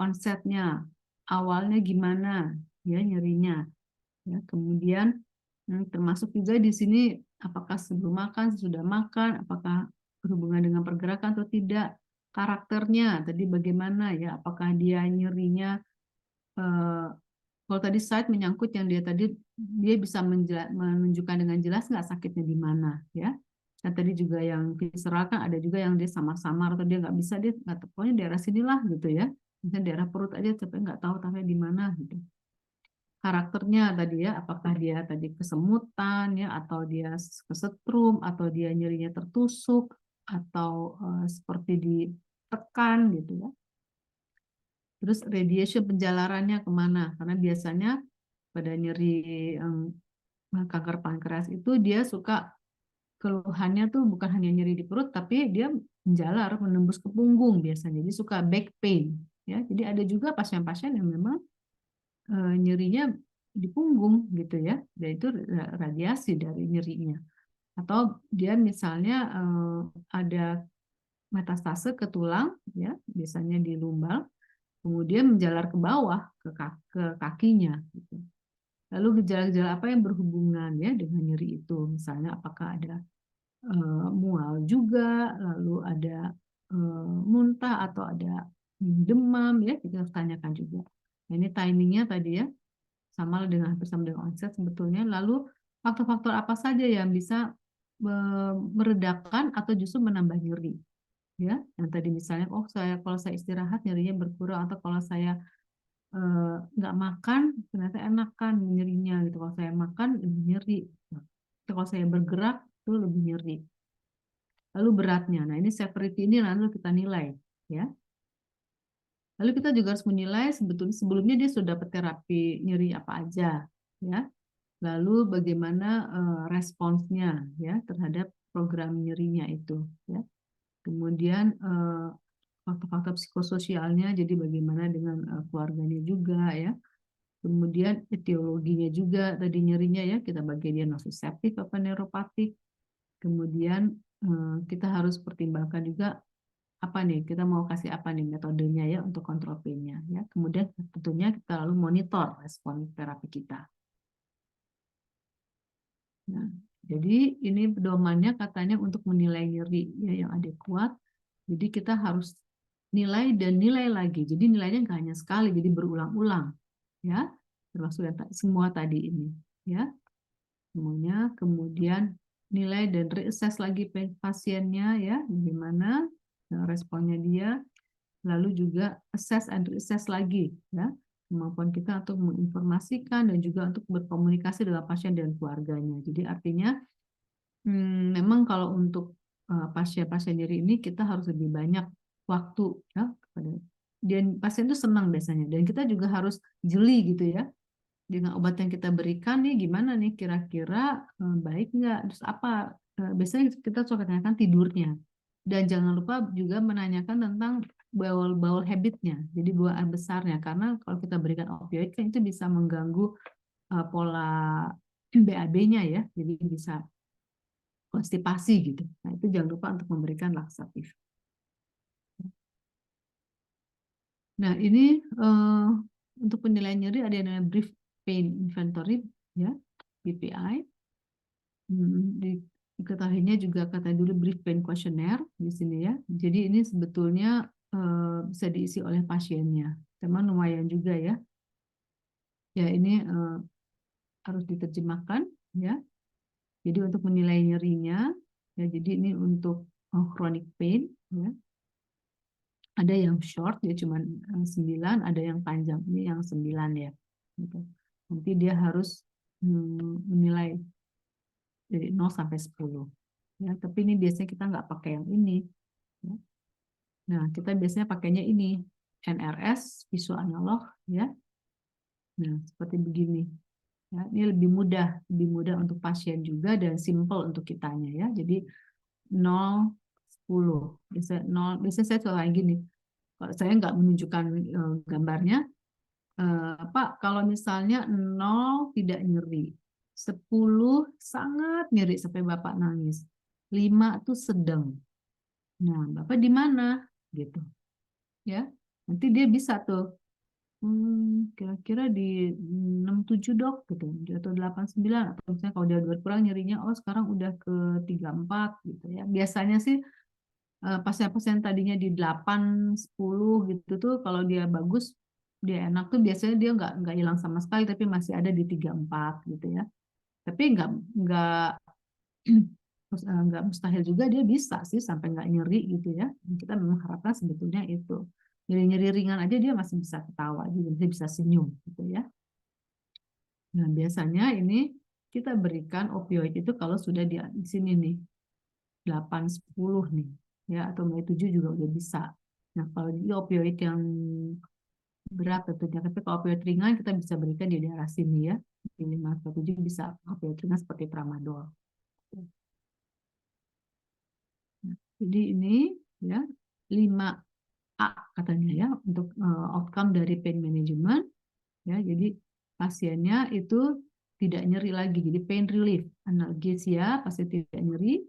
konsepnya, awalnya gimana, ya nyerinya. Ya, kemudian termasuk juga di sini apakah sebelum makan, sesudah makan, apakah berhubungan dengan pergerakan atau tidak, karakternya tadi bagaimana ya, apakah dia nyerinya kalau tadi site menyangkut yang dia tadi dia bisa menunjukkan dengan jelas nggak sakitnya di mana ya. Dan tadi juga yang visceral kan ada juga yang dia samar-samar atau dia nggak bisa dia nggak tahu, pokoknya daerah sinilah gitu ya. Misalnya daerah perut aja tapi nggak tahu tapi di mana gitu. Karakternya tadi ya, apakah dia tadi kesemutan ya atau dia kesetrum atau dia nyerinya tertusuk atau seperti ditekan gitu ya. Terus radiation penjalarannya kemana? Karena biasanya pada nyeri kanker pankreas itu dia suka keluhannya tuh bukan hanya nyeri di perut, tapi dia menjalar menembus ke punggung biasanya. Jadi suka back pain. Ya, jadi ada juga pasien-pasien yang memang nyerinya di punggung gitu ya, dan itu radiasi dari nyerinya. Atau dia misalnya ada metastase ke tulang, ya, biasanya di lumbal, kemudian menjalar ke bawah ke kakinya gitu. Lalu gejala-gejala apa yang berhubungan ya dengan nyeri itu? Misalnya apakah ada mual juga, lalu ada muntah atau ada demam ya, kita harus tanyakan juga. Nah, ini timingnya tadi ya, sama dengan hampir sama dengan onset sebetulnya. Lalu faktor-faktor apa saja yang bisa meredakan atau justru menambah nyeri? Ya, yang tadi misalnya, oh kalau saya istirahat nyerinya berkurang, atau kalau saya nggak makan ternyata enakan nyerinya gitu, kalau saya makan lebih nyeri, kalau saya bergerak itu lebih nyeri. Lalu beratnya, nah ini severity ini lalu kita nilai ya. Lalu kita juga harus menilai sebetulnya sebelumnya dia sudah dapat terapi nyeri apa aja ya, lalu bagaimana responsnya ya terhadap program nyerinya itu ya. Kemudian faktor-faktor psikososialnya, jadi bagaimana dengan keluarganya juga ya. Kemudian etiologinya juga tadi nyerinya ya, kita bagi dia nociceptif apa neuropatik. Kemudian kita harus pertimbangkan juga apa nih, kita mau kasih apa nih metodenya ya untuk kontrol pain-nya ya. Kemudian tentunya kita lalu monitor respon terapi kita. Nah, jadi ini pedomannya katanya untuk menilai nyeri ya, yang adekuat. Jadi kita harus nilai dan nilai lagi. Jadi nilainya nggak hanya sekali, jadi berulang-ulang ya, termasuk yang semua tadi ini ya. Semuanya, kemudian nilai dan reassess lagi pasiennya ya, bagaimana responnya dia, lalu juga assess and reassess lagi ya, kemampuan kita untuk menginformasikan dan juga untuk berkomunikasi dengan pasien dan keluarganya. Jadi artinya memang kalau untuk pasien-pasien nyeri ini kita harus lebih banyak waktu ya kepada, dan pasien itu senang biasanya, dan kita juga harus jeli gitu ya dengan obat yang kita berikan nih, gimana nih kira-kira baik nggak, terus apa, biasanya kita suka tanyakan tidurnya, dan jangan lupa juga menanyakan tentang bowel habitnya, jadi buang air besarnya, karena kalau kita berikan opioid kan itu bisa mengganggu pola BAB-nya ya, jadi bisa konstipasi gitu. Nah itu jangan lupa untuk memberikan laksatif. Nah ini untuk penilaian nyeri ada yang namanya brief pain inventory ya, BPI. Diketahuinya juga kata dulu brief pain questionnaire di sini ya. Jadi ini sebetulnya bisa diisi oleh pasiennya. Teman lumayan juga ya. Ya ini harus diterjemahkan ya. Jadi untuk menilai nyerinya ya. Jadi ini untuk chronic pain ya. Ada yang short dia cuma 9, ada yang panjang ini yang 9 ya. Gitu. Nanti dia harus menilai dari 0 sampai 10. Ya, tapi ini biasanya kita nggak pakai yang ini. Ya. Nah, kita biasanya pakainya ini, NRS, visual analog, ya. Nah, seperti begini. Ya, ini lebih mudah untuk pasien juga dan simple untuk kitanya ya. Jadi 0, 10. Biasanya 0, biasanya saya selalu gini. Kalau saya nggak menunjukkan gambarnya, Pak, kalau misalnya 0 tidak nyeri, 10 sangat nyeri sampai Bapak nangis, 5 tuh sedang. Nah, Bapak di mana? Gitu. Ya. Nanti dia bisa tuh kira-kira di 67 dok gitu atau 89 atau misalnya kalau dia berkurang nyerinya sekarang udah ke 34 gitu ya. Biasanya sih pasien-pasien tadinya di 8 10 gitu tuh kalau dia bagus dia enak tuh biasanya dia nggak hilang sama sekali tapi masih ada di 34 gitu ya. Tapi nggak nggak mustahil juga dia bisa sih sampai nggak nyeri gitu ya. Kita memang harapkan sebetulnya itu nyeri-nyeri ringan aja dia masih bisa ketawa juga, dia bisa senyum gitu ya. Nah, biasanya ini kita berikan opioid itu kalau sudah di sini nih 8 10 nih ya atau mulai 7 juga udah bisa. Nah, kalau di opioid yang berat tentunya, tapi kalau opioid ringan kita bisa berikan di daerah sini ya. Di 5 atau 7 bisa opioid ringan seperti tramadol. Nah, jadi ini ya 5A katanya ya untuk outcome dari pain management ya. Jadi pasiennya itu tidak nyeri lagi, jadi pain relief, analgesia pasti tidak nyeri,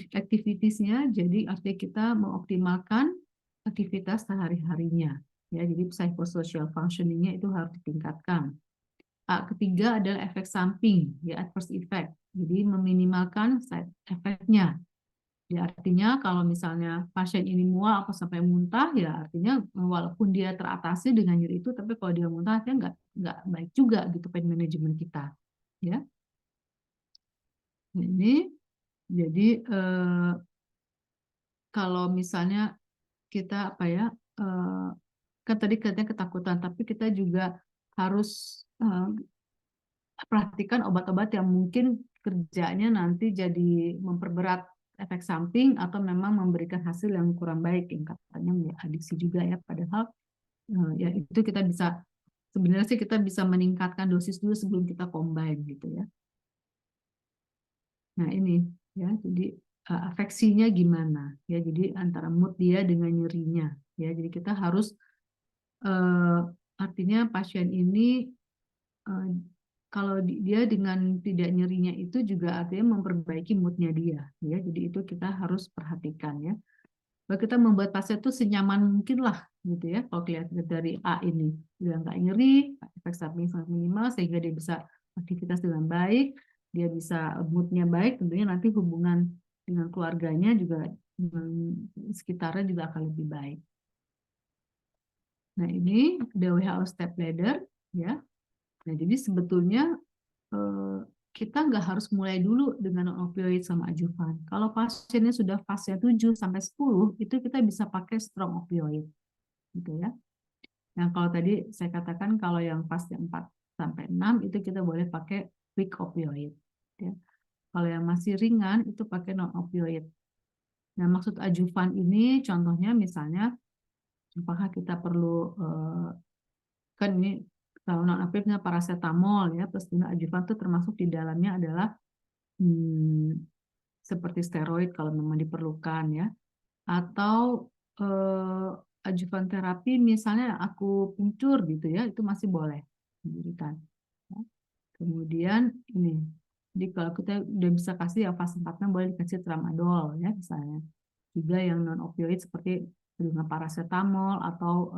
aktivitasnya jadi artinya kita mengoptimalkan aktivitas sehari-harinya ya. Jadi psychosocial functioningnya itu harus ditingkatkan. Ketiga adalah efek samping ya, adverse effect, jadi meminimalkan side effect-nya. Ya, artinya kalau misalnya pasien ini mual atau sampai muntah, ya artinya walaupun dia teratasi dengan nyeri itu, tapi kalau dia muntah, artinya nggak baik juga gitu pain management kita. Ya, ini jadi kalau misalnya kita apa ya, kan tadi katanya ketakutan, tapi kita juga harus perhatikan obat-obat yang mungkin kerjanya nanti jadi memperberat efek samping atau memang memberikan hasil yang kurang baik yang katanya adiksi juga ya, padahal ya itu kita bisa sebenarnya sih kita bisa meningkatkan dosis dulu sebelum kita combine gitu ya. Nah ini ya, jadi afeksinya gimana ya, jadi antara mood dia dengan nyerinya ya, jadi kita harus artinya pasien ini eh, kalau dia dengan tidak nyerinya itu juga artinya memperbaiki moodnya dia ya, jadi itu kita harus perhatikan ya, bahwa kita membuat pasien itu senyaman mungkin lah gitu ya. Kalau kelihatan dari A ini dia nggak nyeri, efek samping sangat minimal sehingga dia bisa aktivitas dengan baik, dia bisa moodnya baik, tentunya nanti hubungan dengan keluarganya juga dengan sekitarnya juga akan lebih baik. Nah ini ada WHO step ladder ya. Nah jadi sebetulnya kita nggak harus mulai dulu dengan non-opioid sama adjuvan. Kalau pasiennya sudah fase 7 sampai 10, itu kita bisa pakai strong opioid. Gitu ya. Nah, kalau tadi saya katakan kalau yang fase 4 sampai 6 itu kita boleh pakai weak opioid. Ya. Kalau yang masih ringan itu pakai non-opioid. Nah, maksud adjuvan ini contohnya misalnya apakah kita perlu kan ini kalau non-opioidnya paracetamol ya, plus adjuvan itu termasuk di dalamnya adalah seperti steroid kalau memang diperlukan ya, atau adjuvan terapi misalnya aku puncur gitu ya, itu masih boleh diberikan. Ya. Kemudian ini, jadi kalau kita udah bisa kasih yang fase 4 boleh dikasih tramadol ya misalnya. Juga yang non opioid seperti dengan paracetamol atau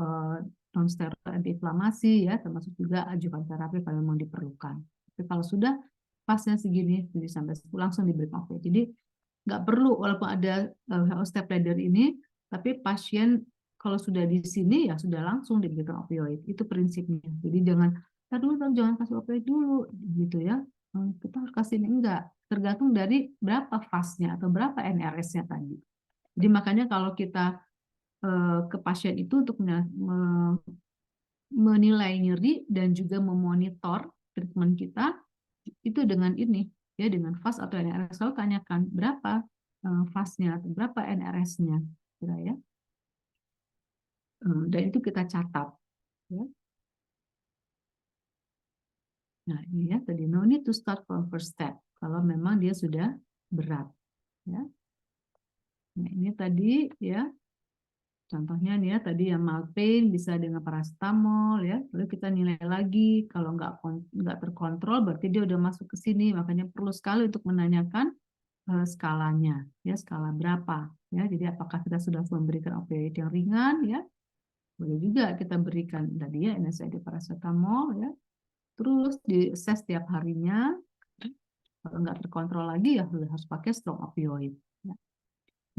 non steroid antiinflamasi ya, termasuk juga adjuvan terapi kalau memang diperlukan. Tapi kalau sudah pasnya segini 7 sampai 10 langsung diberikan opioid. Jadi nggak perlu walaupun ada WHO step ladder ini, tapi pasien kalau sudah di sini ya sudah langsung diberikan opioid. Itu prinsipnya. Jadi jangan kasih opioid dulu gitu ya. Kita harus kasih ini enggak. Tergantung dari berapa fasnya atau berapa NRS-nya tadi. Jadi makanya kalau kita ke pasien itu untuk menilai nyeri dan juga memonitor treatment kita itu dengan ini ya, dengan fas atau NRS. Selalu tanyakan berapa fasnya atau berapa NRS-nya kira ya. Dan itu kita catat ya. Nah, ini ya tadi no need to start from first step kalau memang dia sudah berat ya. Nah, ini tadi ya Contohnya nih ya tadi yang mild pain bisa dengan paracetamol ya. Lalu kita nilai lagi kalau nggak terkontrol berarti dia udah masuk ke sini. Makanya perlu sekali untuk menanyakan skalanya ya, skala berapa ya. Jadi apakah kita sudah memberikan opioid yang ringan ya? Boleh juga kita berikan tadi ya NSAID paracetamol ya. Terus di assess tiap harinya. Kalau nggak terkontrol lagi ya harus pakai strong opioid. Ya.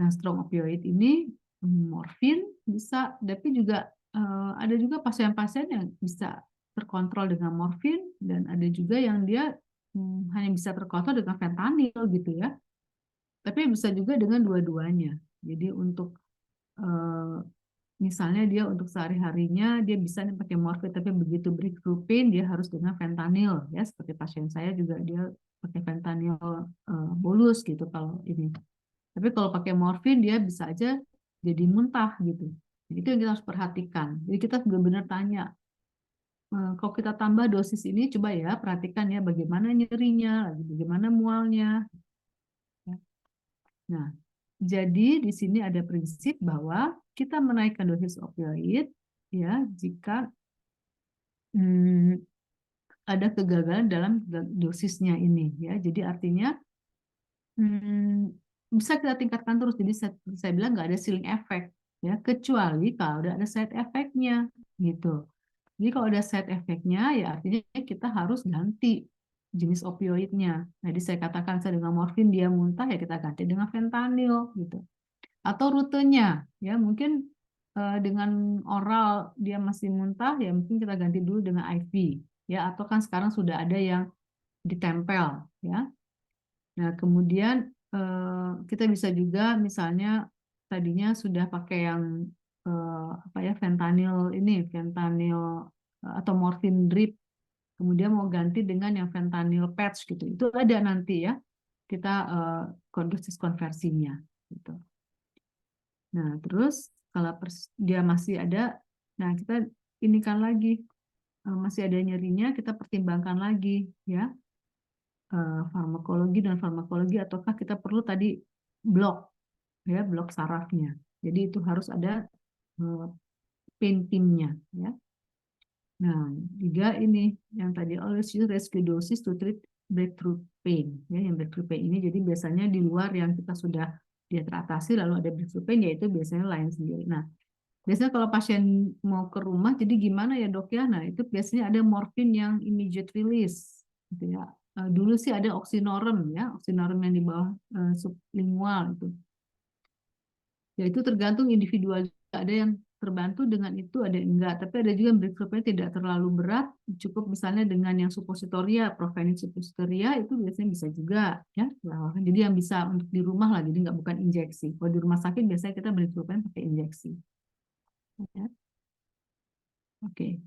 Nah, strong opioid ini morfin bisa, tapi juga ada juga pasien-pasien yang bisa terkontrol dengan morfin dan ada juga yang dia hanya bisa terkontrol dengan fentanyl gitu ya. Tapi bisa juga dengan dua-duanya. Jadi untuk eh, misalnya dia untuk sehari-harinya dia bisa nih pakai morfin, tapi begitu breakthrough pain dia harus dengan fentanyl ya. Seperti pasien saya juga dia pakai fentanyl bolus gitu kalau ini. Tapi kalau pakai morfin dia bisa aja jadi muntah gitu. Itu yang kita harus perhatikan. Jadi kita benar-benar tanya, kalau kita tambah dosis ini coba ya perhatikan ya bagaimana nyerinya, bagaimana mualnya. Nah, jadi di sini ada prinsip bahwa kita menaikkan dosis opioid ya jika hmm, ada kegagalan dalam dosisnya ini ya. Jadi artinya bisa kita tingkatkan terus. Jadi saya bilang nggak ada ceiling effect ya, kecuali kalau udah ada side effect-nya gitu. Jadi kalau ada side effect-nya ya artinya kita harus ganti jenis opioidnya. Jadi saya katakan saya dengan morfin dia muntah ya kita ganti dengan fentanyl gitu. Atau rutenya ya mungkin dengan oral dia masih muntah ya mungkin kita ganti dulu dengan IV ya, atau kan sekarang sudah ada yang ditempel ya. Nah, kemudian kita bisa juga misalnya tadinya sudah pakai yang apa ya fentanyl atau morfin drip, kemudian mau ganti dengan yang fentanyl patch gitu. Itu ada nanti ya kita dosis konversinya gitu. Nah, terus kalau dia masih ada, nah kita inikan lagi masih ada nyerinya, kita pertimbangkan lagi ya farmakologi dan farmakologi ataukah kita perlu tadi blok ya blok sarafnya. Jadi itu harus ada uh, pain teamnya ya. Nah, juga ini yang tadi always use rescue doses to treat breakthrough pain ya. Yang breakthrough pain ini jadi biasanya di luar yang kita sudah dia teratasi lalu ada breakthrough pain yaitu biasanya lain sendiri. Nah, biasanya kalau pasien mau ke rumah, jadi gimana ya dok ya? Nah itu biasanya ada morfin yang immediate release, gitu ya. Dulu sih ada oxynorm ya, oxynorm yang di bawah sublingual itu. Ya itu tergantung individual. Ada yang terbantu dengan itu, ada yang enggak. Tapi ada juga yang breakthrough tidak terlalu berat, cukup misalnya dengan yang suppositoria, Provenil suppositoria itu biasanya bisa juga ya. Jadi yang bisa untuk di rumah lah, jadi nggak bukan injeksi. Kalau di rumah sakit biasanya kita breakthrough pakai injeksi. Ya. Oke.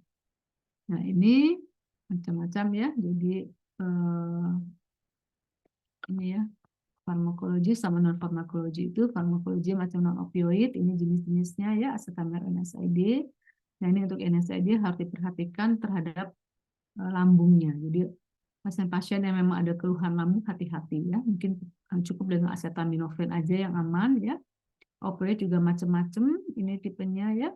Nah, ini macam-macam ya. Jadi ini ya, farmakologi sama non farmakologi itu farmakologi macam non opioid ini jenis-jenisnya ya, acetaminophen, NSAID. Nah, ini untuk NSAID harus diperhatikan terhadap lambungnya. Jadi pasien-pasien yang memang ada keluhan lambung hati-hati ya. Mungkin cukup dengan acetaminophen aja yang aman ya. Opioid juga macam-macam ini tipenya ya.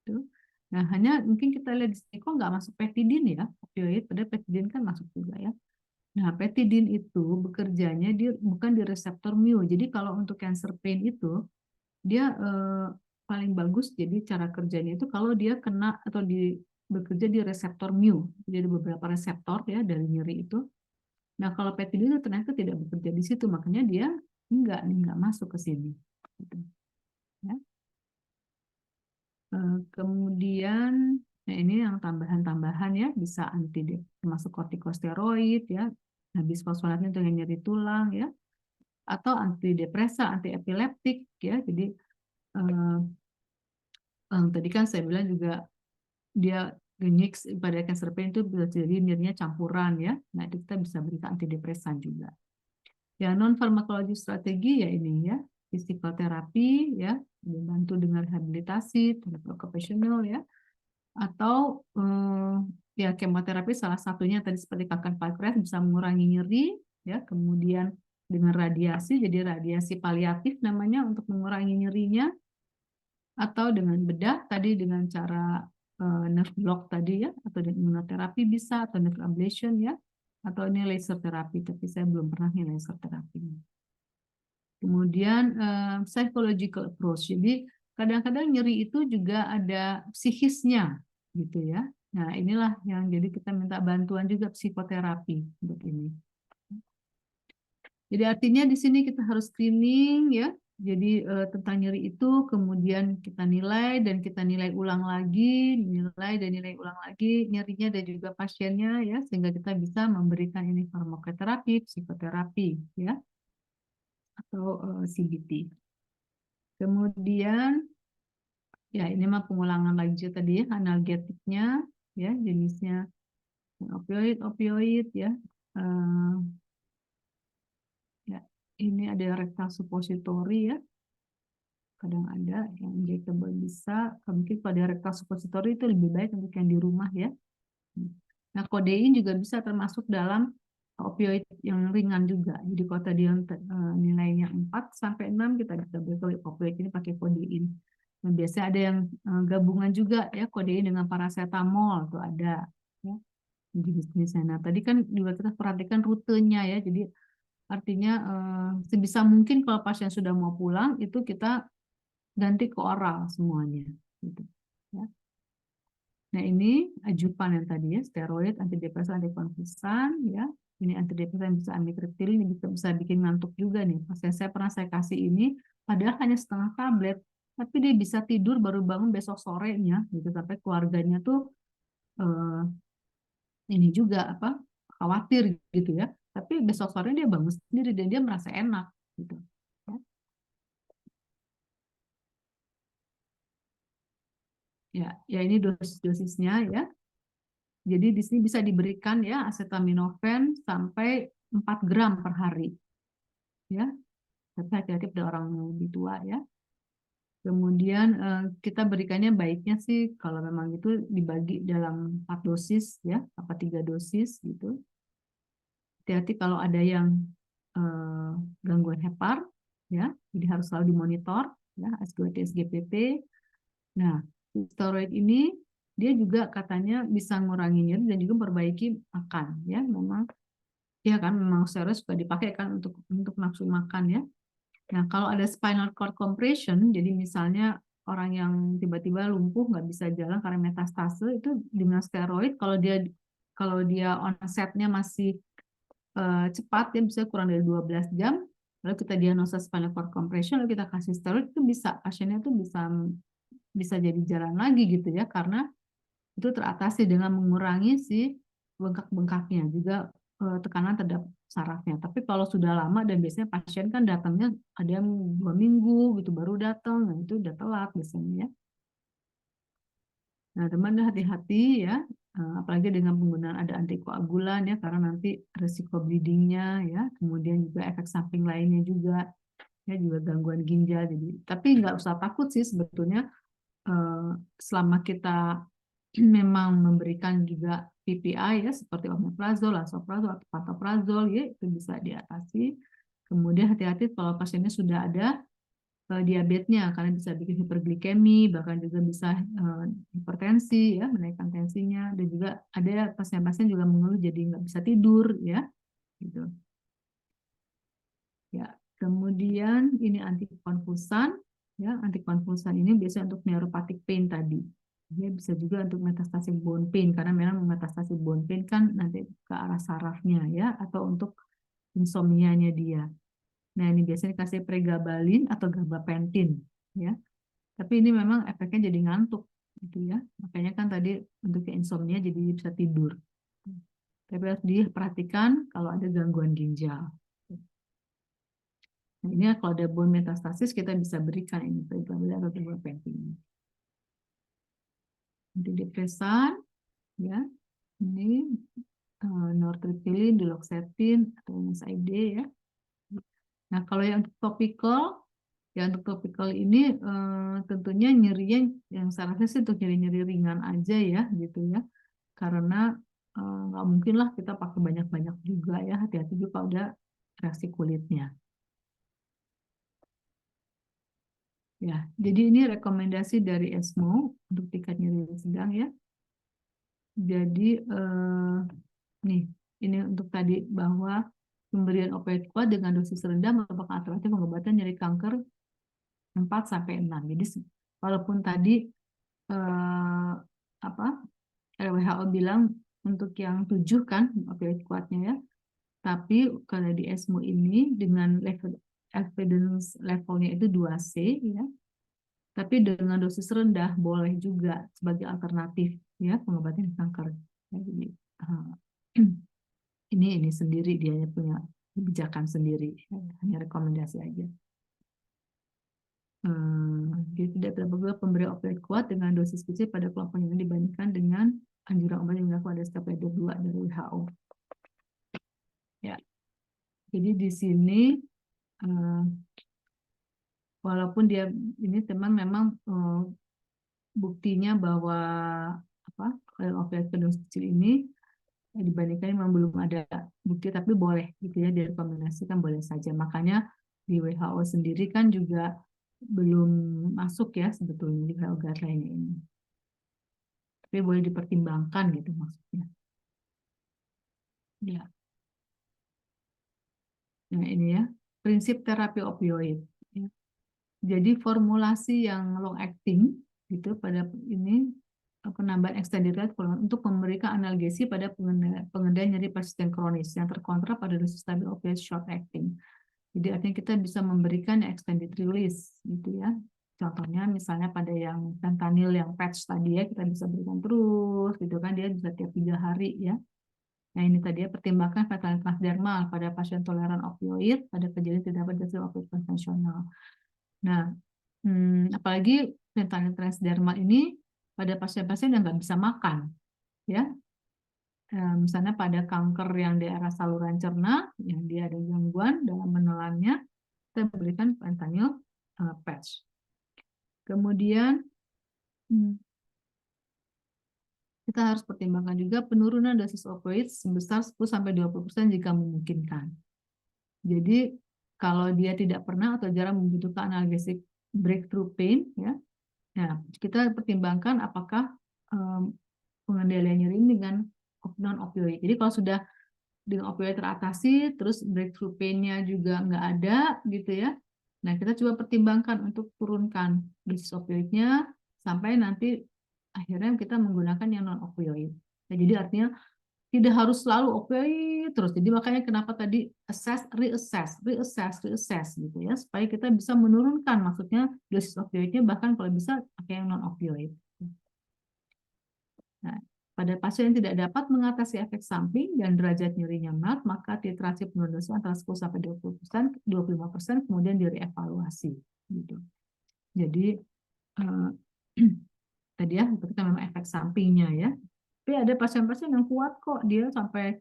Tuh. Nah, hanya mungkin kita lihat di sini kok nggak masuk petidin ya, opioid, padahal petidin kan masuk juga ya. Nah, petidin itu bekerjanya bukan di reseptor mu. Jadi kalau untuk cancer pain itu, dia paling bagus, jadi cara kerjanya itu kalau dia kena atau bekerja di reseptor mu. Jadi beberapa reseptor ya dari nyeri itu. Nah, kalau petidin itu ternyata tidak bekerja di situ, makanya dia enggak masuk ke sini. Gitu. Ya. Kemudian nah ini yang tambahan-tambahan ya, bisa termasuk kortikosteroid ya, nah bisfosfonatnya untuk nyeri tulang ya, atau antidepresa, antiepileptik ya. Jadi tadi kan saya bilang juga dia genix pada cancer pain itu bisa jadi nyerinya campuran ya. Nah itu kita bisa berikan antidepresan juga. Ya non farmakologi strategi ya ini ya, physical therapy ya, membantu dengan rehabilitasi, terapi okupasional ya, atau ya kemoterapi salah satunya tadi seperti kanker pankreas bisa mengurangi nyeri ya, kemudian dengan radiasi, jadi radiasi paliatif namanya untuk mengurangi nyerinya. atau dengan bedah tadi dengan cara nerve block tadi ya, atau dengan imunoterapi bisa, atau nerve ablation ya, atau ini laser terapi, tapi saya belum pernah nih laser terapi. Kemudian psychological approach. Jadi kadang-kadang nyeri itu juga ada psikisnya gitu ya. Nah, inilah yang jadi kita minta bantuan juga psikoterapi untuk ini. Jadi artinya di sini kita harus screening ya. Jadi tentang nyeri itu kemudian kita nilai dan kita nilai ulang lagi, nilai dan nilai ulang lagi nyerinya dan juga pasiennya ya, sehingga kita bisa memberikan ini farmakoterapi, psikoterapi ya, atau CBT. Kemudian ya ini mah pengulangan lagi tadi ya, analgetiknya ya, jenisnya opioid ya. Eh, ya ini ada rectal suppository ya, kadang ada yang injectable bisa, mungkin pada rectal suppository itu lebih baik untuk yang di rumah ya. Nah, kodein juga bisa termasuk dalam opioid yang ringan juga. Jadi kalau tadi yang nilainya 4 sampai 6 kita bisa beli opioid ini pakai kodein. Nah, biasanya ada yang gabungan juga ya, kodein dengan paracetamol tuh ada ya, jenis-jenisnya. Nah, tadi kan juga kita perhatikan rutenya ya. Jadi artinya sebisa mungkin kalau pasien sudah mau pulang itu kita ganti ke oral semuanya gitu. Ya. Nah, ini ajupan yang tadi ya, steroid, antidepresan, antikonvulsan, ya. Ini antidepresan bisa amitriptyline, ini bisa bikin ngantuk juga nih. Pasien saya pernah saya kasih ini, padahal hanya setengah tablet, tapi dia bisa tidur baru bangun besok sorenya, gitu. Sampai keluarganya tuh eh, ini juga apa khawatir gitu ya. Tapi besok sore dia bangun sendiri dan dia merasa enak, gitu. Ya, ya, ya ini dosisnya ya. Jadi di sini bisa diberikan ya acetaminophen sampai 4 gram per hari ya. Tapi hati-hati pada orang yang lebih tua ya. Kemudian kita berikannya baiknya sih kalau memang itu dibagi dalam 4 dosis ya, apa 3 dosis gitu. Hati-hati kalau ada yang eh, gangguan hepar ya, jadi harus selalu dimonitor ya, SGOT, SGPT. Nah, steroid ini dia juga katanya bisa ngurangi nyeri dan juga memperbaiki makan ya, memang ya kan memang steroid suka dipakai kan untuk nafsu makan ya. Nah, kalau ada spinal cord compression, jadi misalnya orang yang tiba-tiba lumpuh nggak bisa jalan karena metastase itu dengan steroid, kalau dia onsetnya masih cepat, dia bisa kurang dari 12 jam, lalu kita diagnosa spinal cord compression, lalu kita kasih steroid itu bisa pasiennya itu bisa bisa jadi jalan lagi gitu ya, karena itu teratasi dengan mengurangi si bengkak-bengkaknya juga tekanan terhadap sarafnya. Tapi kalau sudah lama dan biasanya pasien kan datangnya ada yang 2 minggu gitu baru datang, nah itu udah telat biasanya ya. Nah teman hati-hati ya, apalagi dengan penggunaan ada antikoagulan ya, karena nanti resiko bleedingnya ya, kemudian juga efek samping lainnya juga ya, juga gangguan ginjal. Jadi tapi nggak usah takut sih sebetulnya, selama kita memang memberikan juga PPI ya seperti omeprazol, lansoprazol, atau pantoprazol ya itu bisa diatasi. Kemudian hati-hati kalau pasiennya sudah ada diabetesnya karena bisa bikin hiperglikemi, bahkan juga bisa hipertensi ya, menaikkan tensinya, dan juga ada pasien-pasien juga mengeluh jadi nggak bisa tidur ya gitu. Ya, kemudian ini antikonvulsan ya, antikonvulsan ini biasanya untuk neuropathic pain tadi. Dia bisa juga untuk metastasi bone pain karena memang metastasi bone pain kan nanti ke arah sarafnya ya, atau untuk insomnianya dia. Nah, ini biasanya kasih pregabalin atau gabapentin ya. Tapi ini memang efeknya jadi ngantuk gitu ya. Makanya kan tadi untuk insomnia jadi bisa tidur. Tapi harus diperhatikan kalau ada gangguan ginjal. Nah, ini kalau ada bone metastasis kita bisa berikan ini pregabalin atau gabapentin. Antidepresan ya. Ini nortriptilin, duloxetin atau NSAID ya. Nah, kalau yang untuk topikal, ya untuk topikal ini tentunya nyerinya yang seharusnya sih untuk nyeri-nyeri ringan aja ya gitu ya. Karena nggak mungkin lah kita pakai banyak-banyak juga ya. Hati-hati juga kalau ada reaksi kulitnya. Ya, jadi ini rekomendasi dari ESMO untuk tingkat nyeri sedang ya. Jadi nih, ini untuk tadi bahwa pemberian opioid kuat dengan dosis rendah merupakan alternatif pengobatan nyeri kanker 4 sampai 6. Jadi walaupun tadi eh, apa WHO bilang untuk yang 7 kan opioid kuatnya ya, tapi kalau di ESMO ini dengan level evidence levelnya itu 2C ya, tapi dengan dosis rendah boleh juga sebagai alternatif ya pengobatan kanker. Ya, jadi uh, ini sendiri dia punya kebijakan sendiri, hanya rekomendasi aja. Jadi tidak terdapat pemberian opioid kuat dengan dosis kecil pada kelompok ini dibandingkan dengan anjuran obat yang dilakukan pada SKPD 2 dari WHO. Ya, jadi di sini uh, walaupun dia ini teman memang buktinya bahwa apa opioid pada dosis kecil ini dibandingkan memang belum ada bukti, tapi boleh gitu ya direkomendasikan boleh saja. Makanya di WHO sendiri kan juga belum masuk ya sebetulnya di WHO guideline ini, tapi boleh dipertimbangkan gitu maksudnya ya. Nah ini ya prinsip terapi opioid ya. Jadi formulasi yang long acting gitu pada ini penambahan extended rate untuk memberikan analgesi pada pengendalian nyeri persisten kronis yang terkontra pada dosis stabil opioid short acting. Jadi artinya kita bisa memberikan extended release gitu ya. Contohnya misalnya pada yang fentanyl yang patch tadi ya kita bisa berikan terus gitu kan, dia bisa tiap 3 hari ya. Nah ini tadi ya pertimbangkan fentanyl transdermal pada pasien toleran opioid pada kejadian tidak dapat dosis opioid konvensional. Nah apalagi fentanyl transdermal ini pada pasien-pasien yang nggak bisa makan ya. Misalnya pada kanker yang di area saluran cerna yang dia ada gangguan dalam menelannya, kita berikan fentanyl patch. Kemudian kita harus pertimbangkan juga penurunan dosis opioid sebesar 10-20% jika memungkinkan. Jadi kalau dia tidak pernah atau jarang membutuhkan analgesik breakthrough pain, ya, nah kita pertimbangkan apakah pengendalian nyeri dengan non opioid. Jadi kalau sudah dengan opioid teratasi, terus breakthrough pain-nya juga nggak ada gitu ya. Nah, kita coba pertimbangkan untuk turunkan dosis opioidnya sampai nanti akhirnya kita menggunakan yang non opioid. Nah, jadi artinya tidak harus selalu opioid terus. Jadi makanya kenapa tadi assess, reassess gitu ya, supaya kita bisa menurunkan maksudnya dosis opioidnya bahkan kalau bisa pakai yang non opioid. Nah, pada pasien yang tidak dapat mengatasi efek samping dan derajat nyerinya mild, maka titrasi penurunan dosis antara 10-20%, 25%, kemudian direvaluasi. Gitu. Jadi, tadi ya, itu kan memang efek sampingnya ya. Tapi ada pasien-pasien yang kuat kok, dia sampai,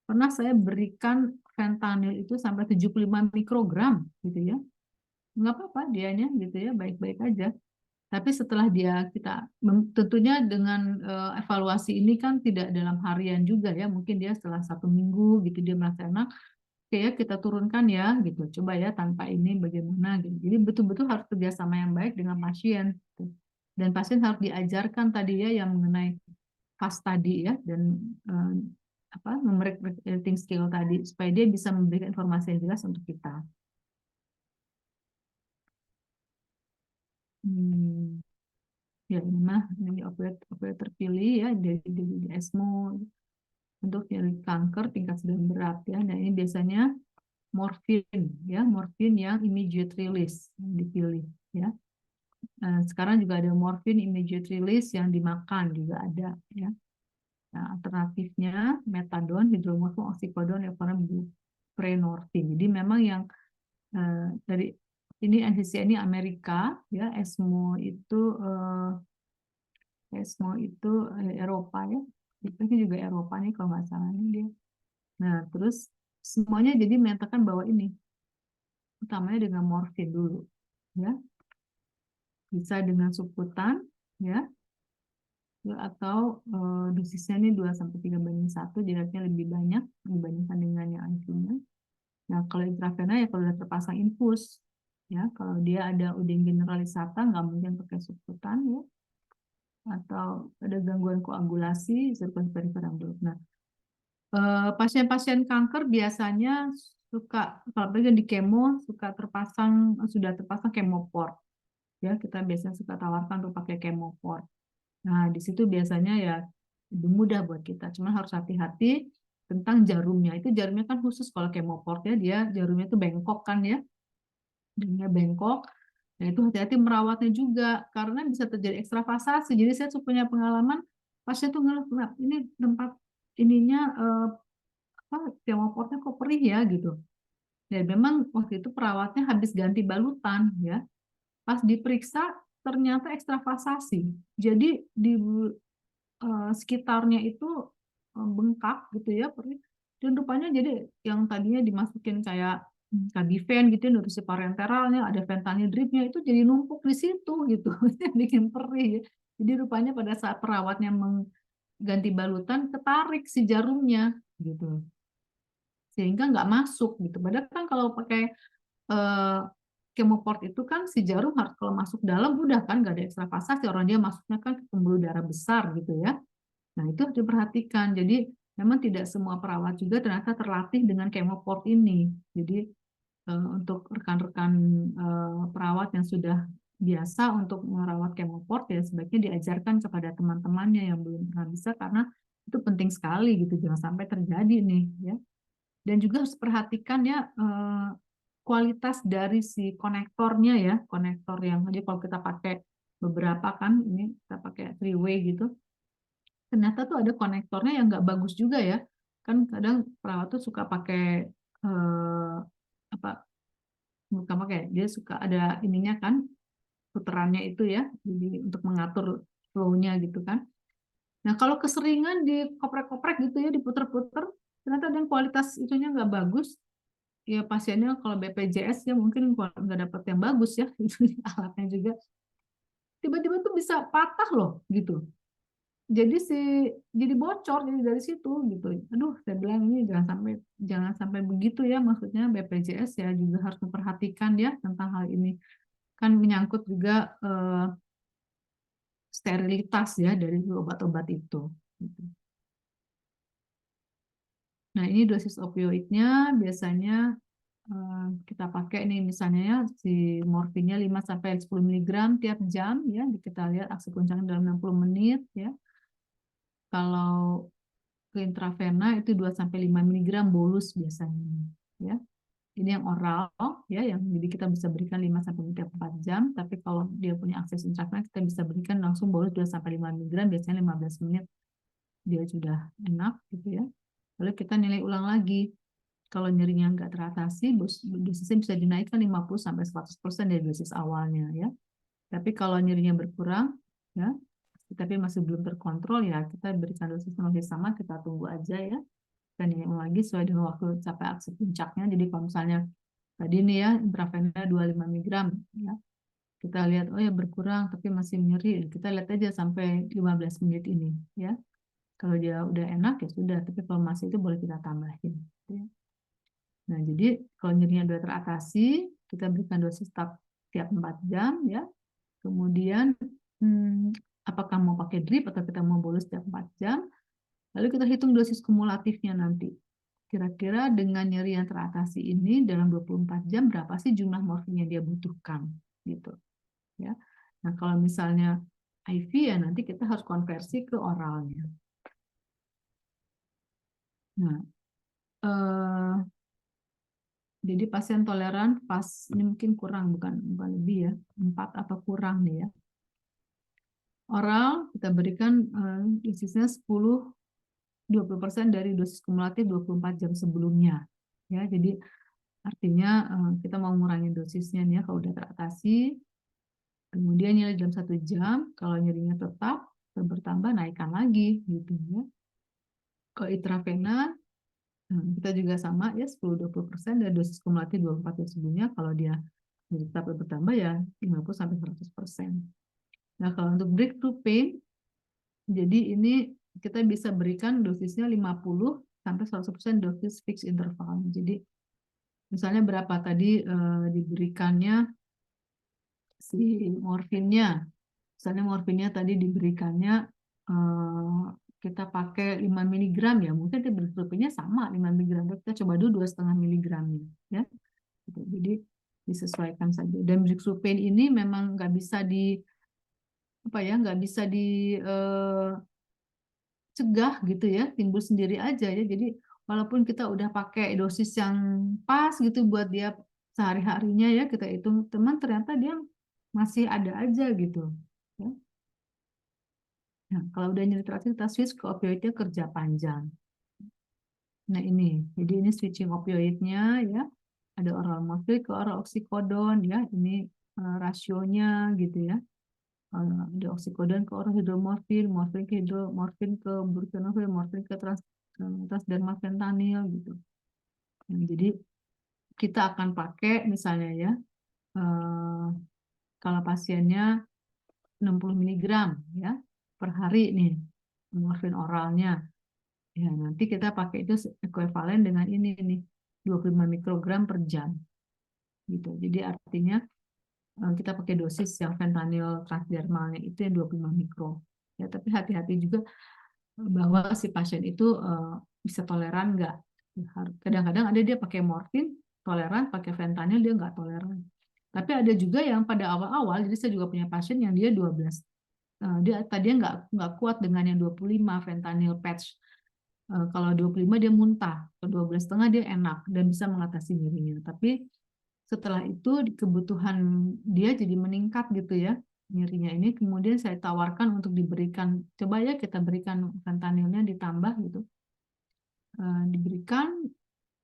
pernah saya berikan fentanyl itu sampai 75 mikrogram, gitu ya. Nggak apa-apa dianya, gitu ya, baik-baik aja. Tapi setelah dia kita tentunya dengan evaluasi ini kan tidak dalam harian juga ya, mungkin dia setelah 1 minggu gitu dia merasa enak, oke ya kita turunkan ya gitu, coba ya tanpa ini bagaimana gitu. Jadi betul-betul harus kerjasama yang baik dengan pasien gitu. Dan pasien harus diajarkan tadi ya yang mengenai fast tadi ya dan apa memory skill tadi supaya dia bisa memberikan informasi yang jelas untuk kita. Ya ini mah ini opioid terpilih ya dari ESMO untuk nyeri kanker tingkat sedang berat ya. Dan ini biasanya morfin ya, morfin yang immediate release yang dipilih ya. Sekarang juga ada morfin immediate release yang dimakan juga ada ya. Nah, alternatifnya metadon, hidromorfin, oksikodon, buprenorfin. Jadi memang yang dari ini NCCN ini Amerika ya, ESMO itu Eropa ya, itu juga Eropa nih kalau nggak salah nih dia. Nah terus semuanya jadi menyatakan bahwa ini utamanya dengan morfin dulu ya, bisa dengan subkutan ya, atau dosisnya ini 2-3:1, jadi artinya lebih banyak dibandingkan dengan yang IV-nya. Nah kalau intravena ya kalau sudah terpasang infus Ya, kalau dia ada uding generalisata nggak mungkin pakai subkutan ya, atau ada gangguan koagulasi sirkulasi periferal dulu. Nah, pasien-pasien kanker biasanya suka kalau pergi di kemo sudah terpasang kemoport ya, kita biasanya suka tawarkan untuk pakai kemoport. Nah, di situ biasanya ya lebih mudah buat kita, cuma harus hati-hati tentang jarumnya. Itu jarumnya kan khusus kalau kemoport ya, dia jarumnya itu bengkok kan ya, jarumnya bengkok. Nah, itu hati-hati merawatnya juga karena bisa terjadi ekstravasasi. Jadi saya punya pengalaman pasien tuh ngeluh, "Mbak, ini tempat ininya apa kemoportnya kok perih ya," gitu. Dan memang waktu itu perawatnya habis ganti balutan ya. Pas diperiksa ternyata ekstravasasi. Jadi di sekitarnya itu bengkak gitu ya, perih. Dan rupanya jadi yang tadinya dimasukin kayak Kabiven gitu, nutrisi parenteralnya, ada fentanyl dripnya, itu jadi numpuk di situ gitu, bikin perih ya. Jadi rupanya pada saat perawatnya mengganti balutan, ketarik si jarumnya gitu, sehingga nggak masuk gitu. Padahal kan kalau pakai eh, kemoport itu kan si jarum harus kalau masuk dalam udah kan nggak ada ekstravasasi, orang dia masuknya kan ke pembuluh darah besar gitu ya. Nah, itu harus diperhatikan. Jadi, memang tidak semua perawat juga ternyata terlatih dengan kemoport ini. Jadi, untuk rekan-rekan perawat yang sudah biasa untuk merawat kemoport, ya sebaiknya diajarkan kepada teman-temannya yang belum pernah bisa, karena itu penting sekali gitu, jangan sampai terjadi nih ya. Dan juga harus perhatikan ya kualitas dari si konektornya ya, konektor yang jadi kalau kita pakai beberapa kan, ini kita pakai three way gitu, ternyata tuh ada konektornya yang nggak bagus juga ya. Kan kadang perawat tuh suka pakai apa, bukan pakai, dia suka ada ininya kan, puterannya itu ya, jadi untuk mengatur flow-nya gitu kan. Nah, kalau keseringan dikoprek-koprek gitu ya, diputer-puter, ternyata ada yang kualitas itunya nggak bagus, ya pasiennya kalau BPJS ya mungkin nggak dapat yang bagus ya, itu alatnya juga. Tiba-tiba tuh bisa patah loh gitu. Jadi bocor jadi dari situ gitu. Aduh, saya bilang ini jangan sampai begitu ya, maksudnya BPJS ya juga harus memperhatikan ya tentang hal ini, kan menyangkut juga sterilitas ya dari obat-obat itu gitu. Nah, ini dosis opioidnya biasanya kita pakai nih misalnya ya, si morfinnya 5 sampai 10 miligram tiap jam ya, kita lihat aksi puncaknya dalam 60 menit ya. Kalau ke intravena itu 2 sampai 5 miligram bolus biasanya ya. Ini yang oral ya, yang jadi kita bisa berikan 5 sampai 4 jam, tapi kalau dia punya akses intravena kita bisa berikan langsung bolus 2 sampai 5 miligram, biasanya 15 menit dia sudah enak gitu ya. Lalu kita nilai ulang lagi. Kalau nyerinya nggak teratasi, dosisnya bisa dinaikkan 50 sampai 100% dari dosis awalnya ya. Tapi kalau nyerinya berkurang ya, tapi masih belum terkontrol ya, kita berikan dosis yang masih sama, kita tunggu aja ya. Dan yang lagi sesuai dengan waktu sampai aksi puncaknya. Jadi kalau misalnya tadi ini ya intravena 25 miligram ya, kita lihat oh ya berkurang tapi masih nyeri, kita lihat aja sampai 15 menit ini ya. Kalau dia udah enak ya sudah, tapi kalau masih itu boleh kita tambahin ya. Nah, jadi kalau nyerinya sudah teratasi, kita berikan dosis tiap 4 jam ya. Kemudian apakah mau pakai drip atau kita mau bolus tiap 4 jam. Lalu kita hitung dosis kumulatifnya nanti. Kira-kira dengan nyeri yang teratasi ini dalam 24 jam berapa sih jumlah morfin yang dia butuhkan gitu ya. Nah, kalau misalnya IV ya nanti kita harus konversi ke oralnya. Nah, jadi pasien toleran pas ini mungkin kurang, bukan lebih ya, 4 atau kurang nih ya. Oral kita berikan dosisnya 20% dari dosis kumulatif 24 jam sebelumnya. Ya, jadi artinya kita mau mengurangi dosisnya nih ya kalau udah teratasi. Kemudian nyeri dalam 1 jam, kalau nyerinya tetap bertambah naikkan lagi gitu ya. Kalau intravena kita juga sama ya 10-20% dari dosis kumulatif 24 jam sebelumnya. Kalau dia tetap bertambah ya 50 sampai 100%. Nah, kalau untuk breakthrough pain, jadi ini kita bisa berikan dosisnya 50 sampai 100% dosis fixed interval. Jadi Misalnya berapa tadi diberikannya si morfinnya. Misalnya morfinnya tadi diberikannya eh, kita pakai 5 miligram ya, mungkin diberikannya sama 5 miligram. Kita coba dulu 2,5 miligram ya. Gitu. Jadi disesuaikan saja. Dan Brixupen ini memang nggak bisa di apa ya, nggak bisa dicegah gitu ya, timbul sendiri aja ya. Jadi walaupun kita udah pakai dosis yang pas gitu buat dia sehari-harinya ya, kita hitung teman ternyata dia masih ada aja gitu. Ya. Nah, kalau udah nyeri terakhir kita switch ke opioidnya kerja panjang. Nah ini, jadi ini switching opioidnya ya. Ada oral morfin ke oral oksikodon ya. Ini rasionya gitu ya. Ada oksikodon ke oral hidromorfin, morfin ke morfin ke buprenorfin, morfin ke transdermal fentanyl gitu. Nah, jadi kita akan pakai misalnya ya, eh, kalau pasiennya 60 miligram ya per hari nih morfin oralnya. Ya, nanti kita pakai itu ekuivalen dengan ini nih, 25 mikrogram per jam. Gitu. Jadi artinya kita pakai dosis yang fentanyl transdermalnya itu yang 25 mikro. Ya, tapi hati-hati juga bahwa si pasien itu bisa toleran nggak. Kadang-kadang ada dia pakai morfin, toleran, pakai fentanyl dia nggak toleran. Tapi ada juga yang pada awal-awal, jadi saya juga punya pasien yang dia 12. Dia tadinya nggak kuat dengan yang 25 fentanyl patch. Kalau 25 dia muntah, kalau 12,5 dia enak dan bisa mengatasi nyerinya. Tapi setelah itu kebutuhan dia jadi meningkat gitu ya, nyerinya ini. Kemudian saya tawarkan untuk diberikan, coba ya kita berikan fentanilnya ditambah gitu. Diberikan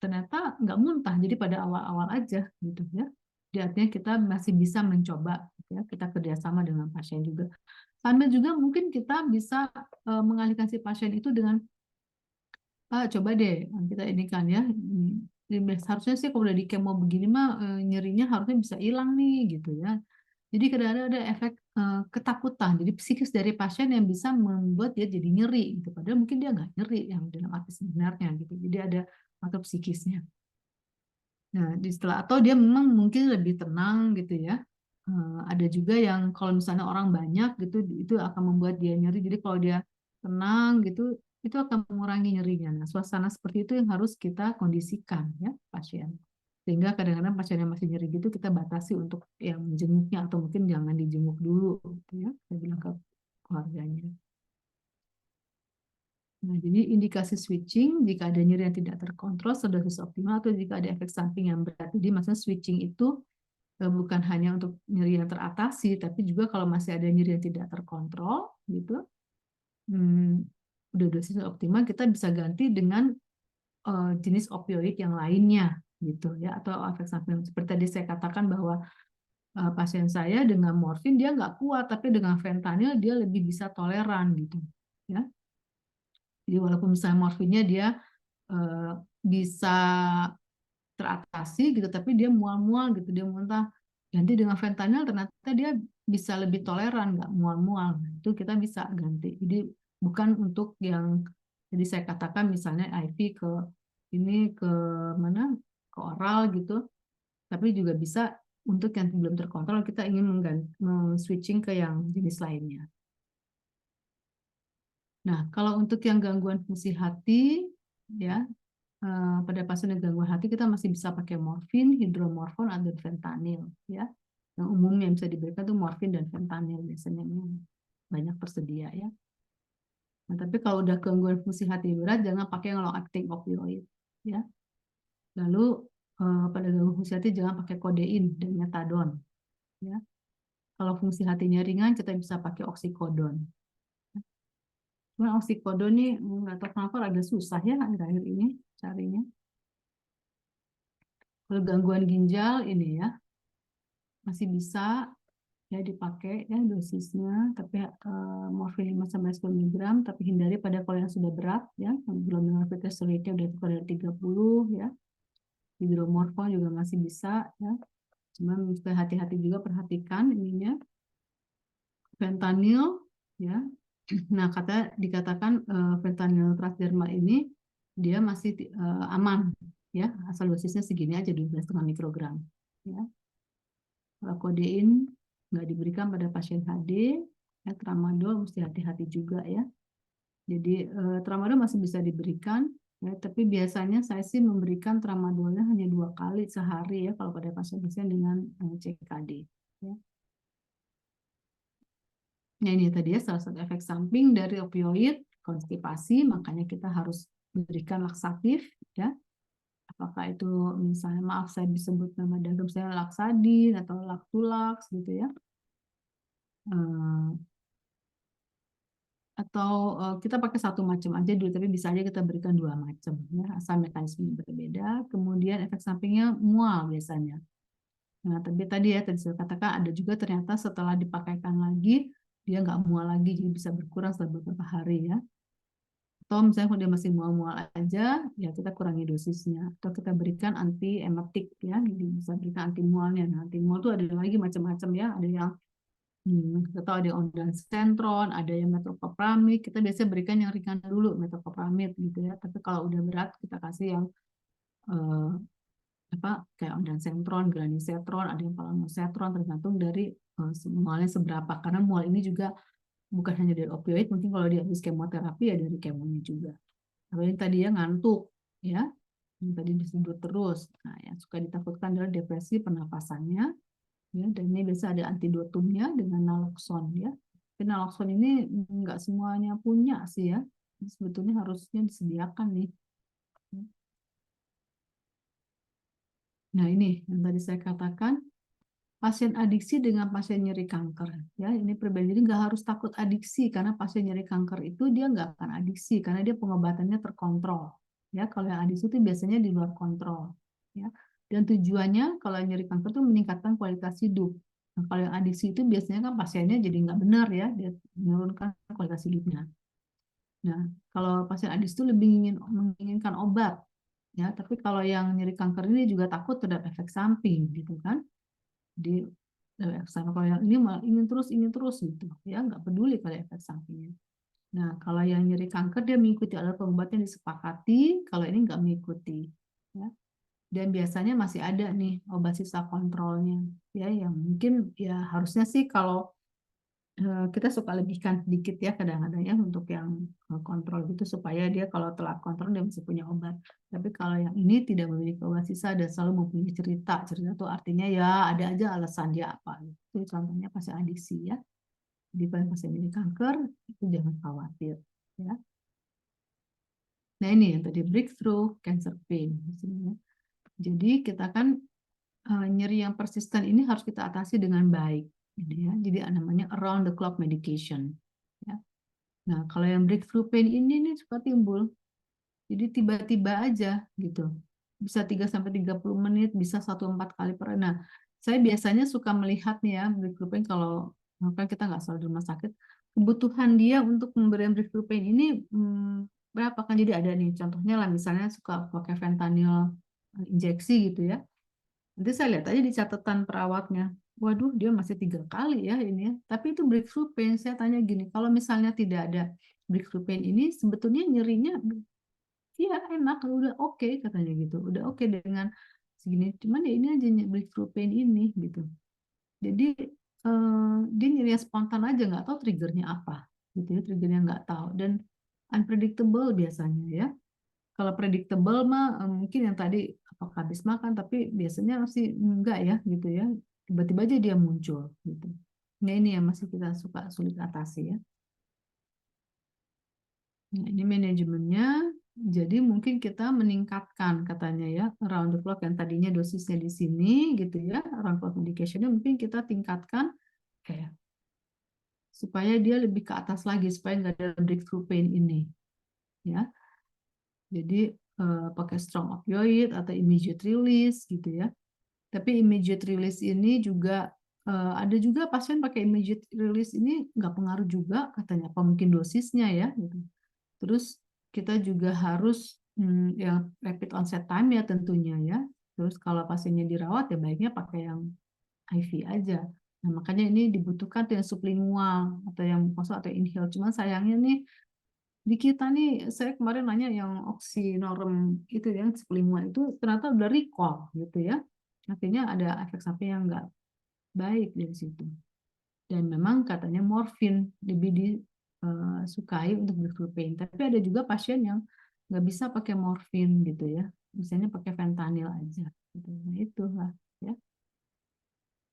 ternyata nggak muntah, jadi pada awal-awal aja gitu ya. Jadi artinya kita masih bisa mencoba gitu ya, kita kerjasama dengan pasien juga. Sambil juga mungkin kita bisa mengalihkan si pasien itu dengan coba deh kita ini kan ya. Harusnya sih kalau udah di kemo begini mah nyerinya harusnya bisa hilang nih gitu ya. Jadi kadang-kadang ada efek ketakutan. Jadi psikis dari pasien yang bisa membuat dia jadi nyeri gitu. Padahal mungkin dia nggak nyeri yang dalam arti sebenarnya gitu. Jadi ada faktor psikisnya. Nah, setelah atau dia memang mungkin lebih tenang gitu ya. Ada juga yang kalau misalnya orang banyak gitu, itu akan membuat dia nyeri. Jadi kalau dia tenang gitu, itu akan mengurangi nyerinya. Nah, suasana seperti itu yang harus kita kondisikan ya pasien. Sehingga kadang-kadang pasien yang masih nyeri gitu kita batasi untuk yang menjenguknya atau mungkin jangan dijenguk dulu gitu ya. Saya bilang ke keluarganya. Nah, jadi indikasi switching jika ada nyeri yang tidak terkontrol sedosis optimal atau jika ada efek samping yang berat. Jadi maksudnya switching itu bukan hanya untuk nyeri yang teratasi, tapi juga kalau masih ada nyeri yang tidak terkontrol, gitu, udah dosis optimal kita bisa ganti dengan jenis opioid yang lainnya, gitu ya, atau efek samping seperti tadi saya katakan bahwa pasien saya dengan morfin dia nggak kuat, tapi dengan fentanyl dia lebih bisa toleran, gitu, ya. Jadi walaupun misalnya morfinnya dia bisa teratasi gitu tapi dia mual-mual gitu dia muntah ganti dengan fentanyl ternyata dia bisa lebih toleran nggak mual-mual itu kita bisa ganti jadi bukan untuk yang jadi saya katakan misalnya IV ke ini ke mana ke oral gitu tapi juga bisa untuk yang belum terkontrol kita ingin switching ke yang jenis lainnya. Nah kalau untuk yang gangguan fungsi hati ya pada pasien dengan gangguan hati kita masih bisa pakai morfin, hidromorfon, atau fentanyl ya. Yang umumnya yang bisa diberikan itu morfin dan fentanyl biasanya yang banyak tersedia ya. Nah, tapi kalau udah gangguan fungsi hati berat jangan pakai yang long acting opioid ya. Lalu pada gangguan fungsi hati jangan pakai kodein dan metadon ya. Kalau fungsi hatinya ringan kita bisa pakai oksikodon. Cuma oksikodon nih nggak tahu kenapa agak susah ya akhir-akhir ini carinya. Kalau gangguan ginjal ini ya masih bisa ya dipakai ya dosisnya tapi morfin 5 sampai 10 miligram tapi hindari pada kalau yang sudah berat ya glomerular filtrate udah kurang dari 30 ya hidromorfon juga masih bisa ya cuma mesti hati-hati juga perhatikan ininya fentanyl ya nah dikatakan fentanyl transdermal ini dia masih aman ya, asal dosisnya segini aja 12,5 mikrogram. Ya. Kalau kodein nggak diberikan pada pasien HD, ya, tramadol mesti hati-hati juga ya. Jadi tramadol masih bisa diberikan, ya, tapi biasanya saya sih memberikan tramadolnya hanya 2 kali sehari ya kalau pada pasien-pasien dengan CKD. Ya. Nah ini tadi ya salah satu efek samping dari opioid, konstipasi, makanya kita harus berikan laksatif ya. Apakah itu misalnya maaf saya disebut nama dalam saya Laksadin atau Laktulax gitu ya. Eh, atau kita pakai satu macam aja dulu, tapi bisa aja kita berikan 2 macam ya, asal mekanisme berbeda. Kemudian efek sampingnya mual biasanya. Nah, tapi tadi ya tadi saya katakan ada juga ternyata setelah dipakaikan lagi dia nggak mual lagi, jadi bisa berkurang setelah beberapa hari ya. Atau misalnya kalau dia masih mual-mual aja, ya kita kurangi dosisnya. Atau kita berikan anti emetik ya, jadi bisa berikan anti mualnya. Nah, anti mual itu ada lagi macam-macam ya, ada yang kita tahu ada ondansetron, ada yang metoclopramid. Kita biasanya berikan yang ringan dulu, metoclopramid gitu ya. Tapi kalau udah berat kita kasih yang eh, apa kayak ondansetron, granisetron, ada yang palamosetron, tergantung dari mualnya seberapa. Karena mual ini juga bukan hanya dari opioid, mungkin kalau dia habis kemoterapi ya dari kemonya juga. Kalau yang tadi ya ngantuk, ya, yang tadi disebut terus. Nah, yang suka ditakutkan adalah depresi pernapasannya, ya, dan ini biasa ada antidotumnya dengan naloxon, ya. Tapi naloxon ini nggak semuanya punya sih ya, sebetulnya harusnya disediakan nih. Nah ini yang tadi saya katakan, pasien adiksi dengan pasien nyeri kanker, ya ini perbedaan. Jadi nggak harus takut adiksi karena pasien nyeri kanker itu dia nggak akan adiksi karena dia pengobatannya terkontrol. Ya kalau yang adiksi itu biasanya di luar kontrol. Ya dan tujuannya kalau nyeri kanker itu meningkatkan kualitas hidup. Nah, kalau yang adiksi itu biasanya kan pasiennya jadi nggak benar ya, dia menurunkan kualitas hidupnya. Nah kalau pasien adiksi itu lebih menginginkan obat, ya tapi kalau yang nyeri kanker ini juga takut terhadap efek samping gitu kan. Di sama kalau yang ini malah ingin terus gitu ya, nggak peduli pada efek sampingnya. Nah kalau yang nyeri kanker dia mengikuti alur pengobatan yang disepakati, kalau ini nggak mengikuti ya. Dan biasanya masih ada nih obat sisa kontrolnya ya, yang mungkin ya harusnya sih kalau kita suka lebihkan sedikit ya kadang-kadang ya untuk yang kontrol gitu supaya dia kalau telat kontrol dia masih punya obat. Tapi kalau yang ini tidak memiliki obat sisa dan selalu mempunyai cerita. Cerita itu artinya ya ada aja alasan dia apa. Itu contohnya pasien adiksi ya. Di pasien ini kanker itu jangan khawatir ya. Nah ini yang tadi breakthrough cancer pain. Jadi kita kan nyeri yang persisten ini harus kita atasi dengan baik. Gitu ya. Jadi namanya around the clock medication. Ya. Nah, kalau yang breakthrough pain ini nih suka timbul. Jadi tiba-tiba aja gitu. Bisa 3 sampai 30 menit, bisa 1-4 kali per hari. Nah, saya biasanya suka melihat nih ya breakthrough pain kalau kan kita nggak selalu di rumah sakit, kebutuhan dia untuk memberikan breakthrough pain ini berapa kan, jadi ada nih contohnya lah misalnya suka pakai fentanyl injeksi gitu ya. Nanti saya lihat aja di catatan perawatnya. Waduh, dia masih 3 kali ya ini ya. Tapi itu breakthrough pain. Saya tanya gini, kalau misalnya tidak ada breakthrough pain ini, sebetulnya nyerinya, iya enak, udah oke katanya gitu. Udah oke dengan segini. Cuman ya ini aja breakthrough pain ini gitu. Jadi dia nyeri spontan aja, nggak tahu triggernya apa. Gitu ya, triggernya nggak tahu. Dan unpredictable biasanya ya. Kalau predictable mah mungkin yang tadi apakah habis makan, tapi biasanya sih enggak ya gitu ya. Tiba-tiba aja dia muncul gitu. Nah ini yang masih kita suka sulit atasi ya. Nah ini manajemennya. Jadi mungkin kita meningkatkan katanya ya around the clock yang tadinya dosisnya di sini gitu ya, around the clock medicationnya mungkin kita tingkatkan kayak supaya dia lebih ke atas lagi supaya nggak ada breakthrough pain ini ya. Jadi pakai strong opioid atau immediate release gitu ya. Tapi immediate release ini juga ada juga pasien pakai immediate release ini nggak pengaruh juga katanya, apa mungkin dosisnya ya gitu. Terus kita juga harus yang rapid onset time ya tentunya ya. Terus kalau pasiennya dirawat ya baiknya pakai yang IV aja. Nah, makanya ini dibutuhkan yang sublingual atau yang masuk atau inhale. Cuman sayangnya nih di kita nih, saya kemarin nanya yang oksinorm itu yang 15 itu ternyata udah recall gitu ya. Artinya ada efek samping yang nggak baik dari situ. Dan memang katanya morfin lebih disukai untuk breakthrough pain. Tapi ada juga pasien yang nggak bisa pakai morfin gitu ya. Misalnya pakai fentanyl aja. Gitu. Nah itu lah ya.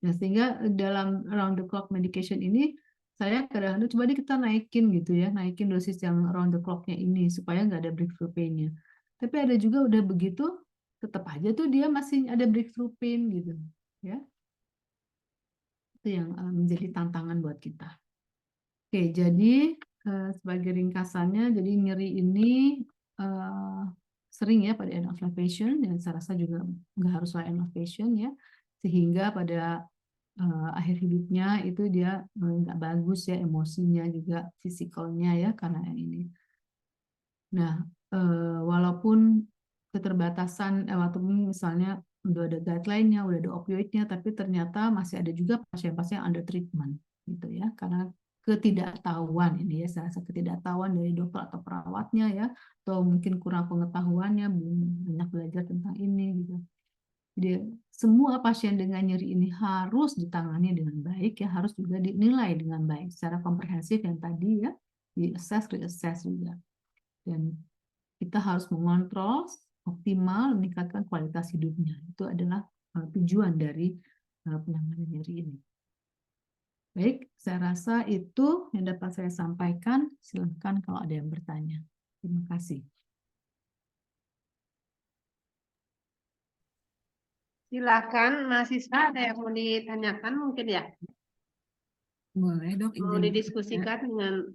Nah, sehingga dalam round the clock medication ini saya kadang-kadang coba deh kita naikin gitu ya, naikin dosis yang round the clocknya ini supaya nggak ada breakthrough pain-nya. Tapi ada juga udah begitu, tetap aja tuh dia masih ada breakthrough pain gitu ya. Itu yang menjadi tantangan buat kita. Oke, jadi sebagai ringkasannya, jadi nyeri ini eh, sering ya pada end of life patient, dan saya rasa juga nggak harus end of patient ya, sehingga pada akhir hidupnya itu dia nggak bagus ya, emosinya juga, fisikalnya ya, karena yang ini. Nah, walaupun keterbatasan, walaupun misalnya udah ada guideline-nya, udah ada opioidnya, tapi ternyata masih ada juga pasien-pasien yang under treatment, gitu ya, karena ketidaktahuan ini ya, saya rasa ketidaktahuan dari dokter atau perawatnya ya, atau mungkin kurang pengetahuannya, belum banyak belajar tentang ini gitu. Jadi semua pasien dengan nyeri ini harus ditangani dengan baik ya, harus juga dinilai dengan baik secara komprehensif yang tadi ya, di assess, reassess juga. Dan kita harus mengontrol optimal, meningkatkan kualitas hidupnya. Itu adalah tujuan dari penanganan nyeri ini. Baik, saya rasa itu yang dapat saya sampaikan. Silakan kalau ada yang bertanya. Terima kasih. Silakan mahasiswa, ada yang mau ditanyakan mungkin ya? Boleh dok, Mau izin. didiskusikan dengan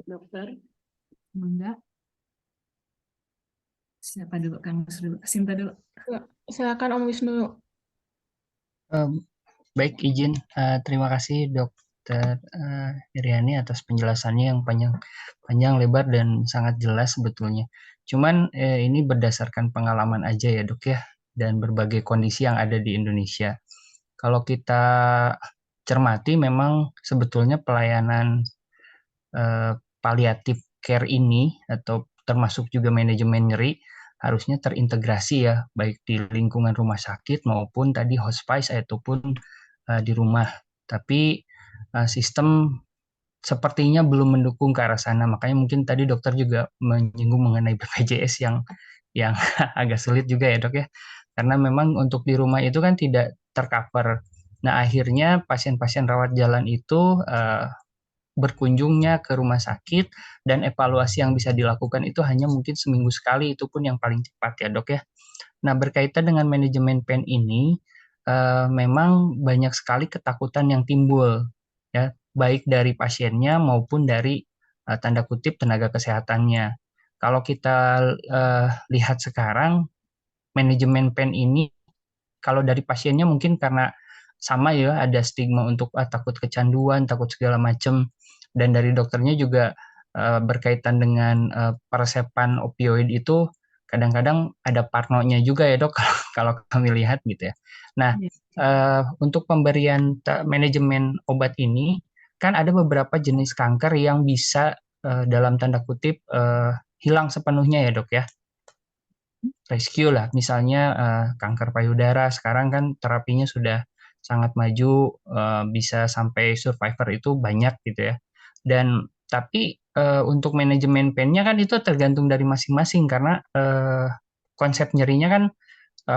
dokter? Enggak. Siapa dulu? Kang dulu. Sinta dulu. Silakan Om Wisnu. Baik, izin. Terima kasih Dokter Iriani atas penjelasannya yang panjang lebar dan sangat jelas sebetulnya. Cuman ini berdasarkan pengalaman aja ya dok ya, dan berbagai kondisi yang ada di Indonesia. Kalau kita cermati memang sebetulnya pelayanan paliatif care ini atau termasuk juga manajemen nyeri harusnya terintegrasi ya, baik di lingkungan rumah sakit maupun tadi hospice ataupun di rumah. Tapi sistem sepertinya belum mendukung ke arah sana. Makanya mungkin tadi dokter juga menyinggung mengenai BPJS yang agak sulit juga ya dok ya. Karena memang untuk di rumah itu kan tidak tercover. Nah akhirnya pasien-pasien rawat jalan itu berkunjungnya ke rumah sakit dan evaluasi yang bisa dilakukan itu hanya mungkin seminggu sekali, itu pun yang paling cepat ya dok ya. Nah berkaitan dengan manajemen pain ini memang banyak sekali ketakutan yang timbul ya, baik dari pasiennya maupun dari tanda kutip tenaga kesehatannya. Kalau kita lihat sekarang manajemen pain ini, kalau dari pasiennya mungkin karena sama ya, ada stigma untuk takut kecanduan, takut segala macam, dan dari dokternya juga berkaitan dengan peresepan opioid itu kadang-kadang ada parnonya juga ya dok kalau kami lihat gitu ya. Nah untuk pemberian manajemen obat ini kan ada beberapa jenis kanker yang bisa dalam tanda kutip hilang sepenuhnya ya dok ya, rescue lah. Misalnya kanker payudara sekarang kan terapinya sudah sangat maju, bisa sampai survivor itu banyak gitu ya. Dan tapi untuk manajemen pain-nya kan itu tergantung dari masing-masing karena konsep nyerinya kan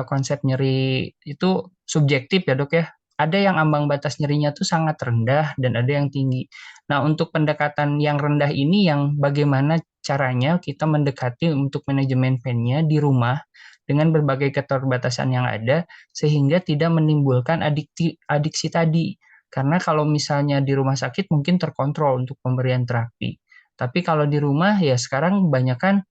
konsep nyeri itu subjektif ya dok ya. Ada yang ambang batas nyerinya tuh sangat rendah dan ada yang tinggi. Nah untuk pendekatan yang rendah ini yang bagaimana caranya kita mendekati untuk manajemen pain-nya di rumah dengan berbagai keterbatasan yang ada sehingga tidak menimbulkan adiksi tadi. Karena kalau misalnya di rumah sakit mungkin terkontrol untuk pemberian terapi. Tapi kalau di rumah ya sekarang kebanyakan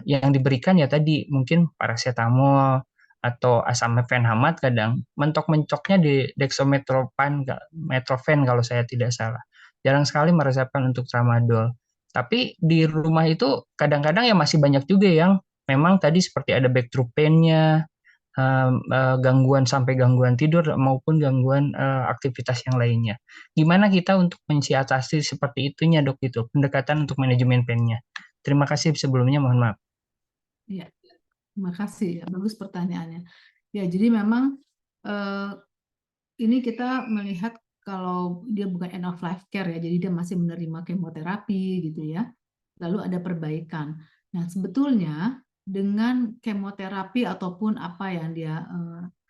yang diberikan ya tadi mungkin paracetamol atau asam mefenhamat, kadang mentok-mentoknya di dextrometorphan, metrofen kalau saya tidak salah. Jarang sekali meresepkan untuk tramadol. Tapi di rumah itu kadang-kadang ya masih banyak juga yang memang tadi seperti ada back pain-nya, gangguan sampai gangguan tidur maupun gangguan aktivitas yang lainnya. Gimana kita untuk mensiasati seperti itunya dok itu pendekatan untuk manajemen pain-nya. Terima kasih sebelumnya, mohon maaf. Iya, terima kasih ya, bagus pertanyaannya. Ya, jadi memang eh, ini kita melihat kalau dia bukan end of life care ya, jadi dia masih menerima kemoterapi gitu ya. Lalu ada perbaikan. Nah, sebetulnya dengan kemoterapi ataupun apa yang dia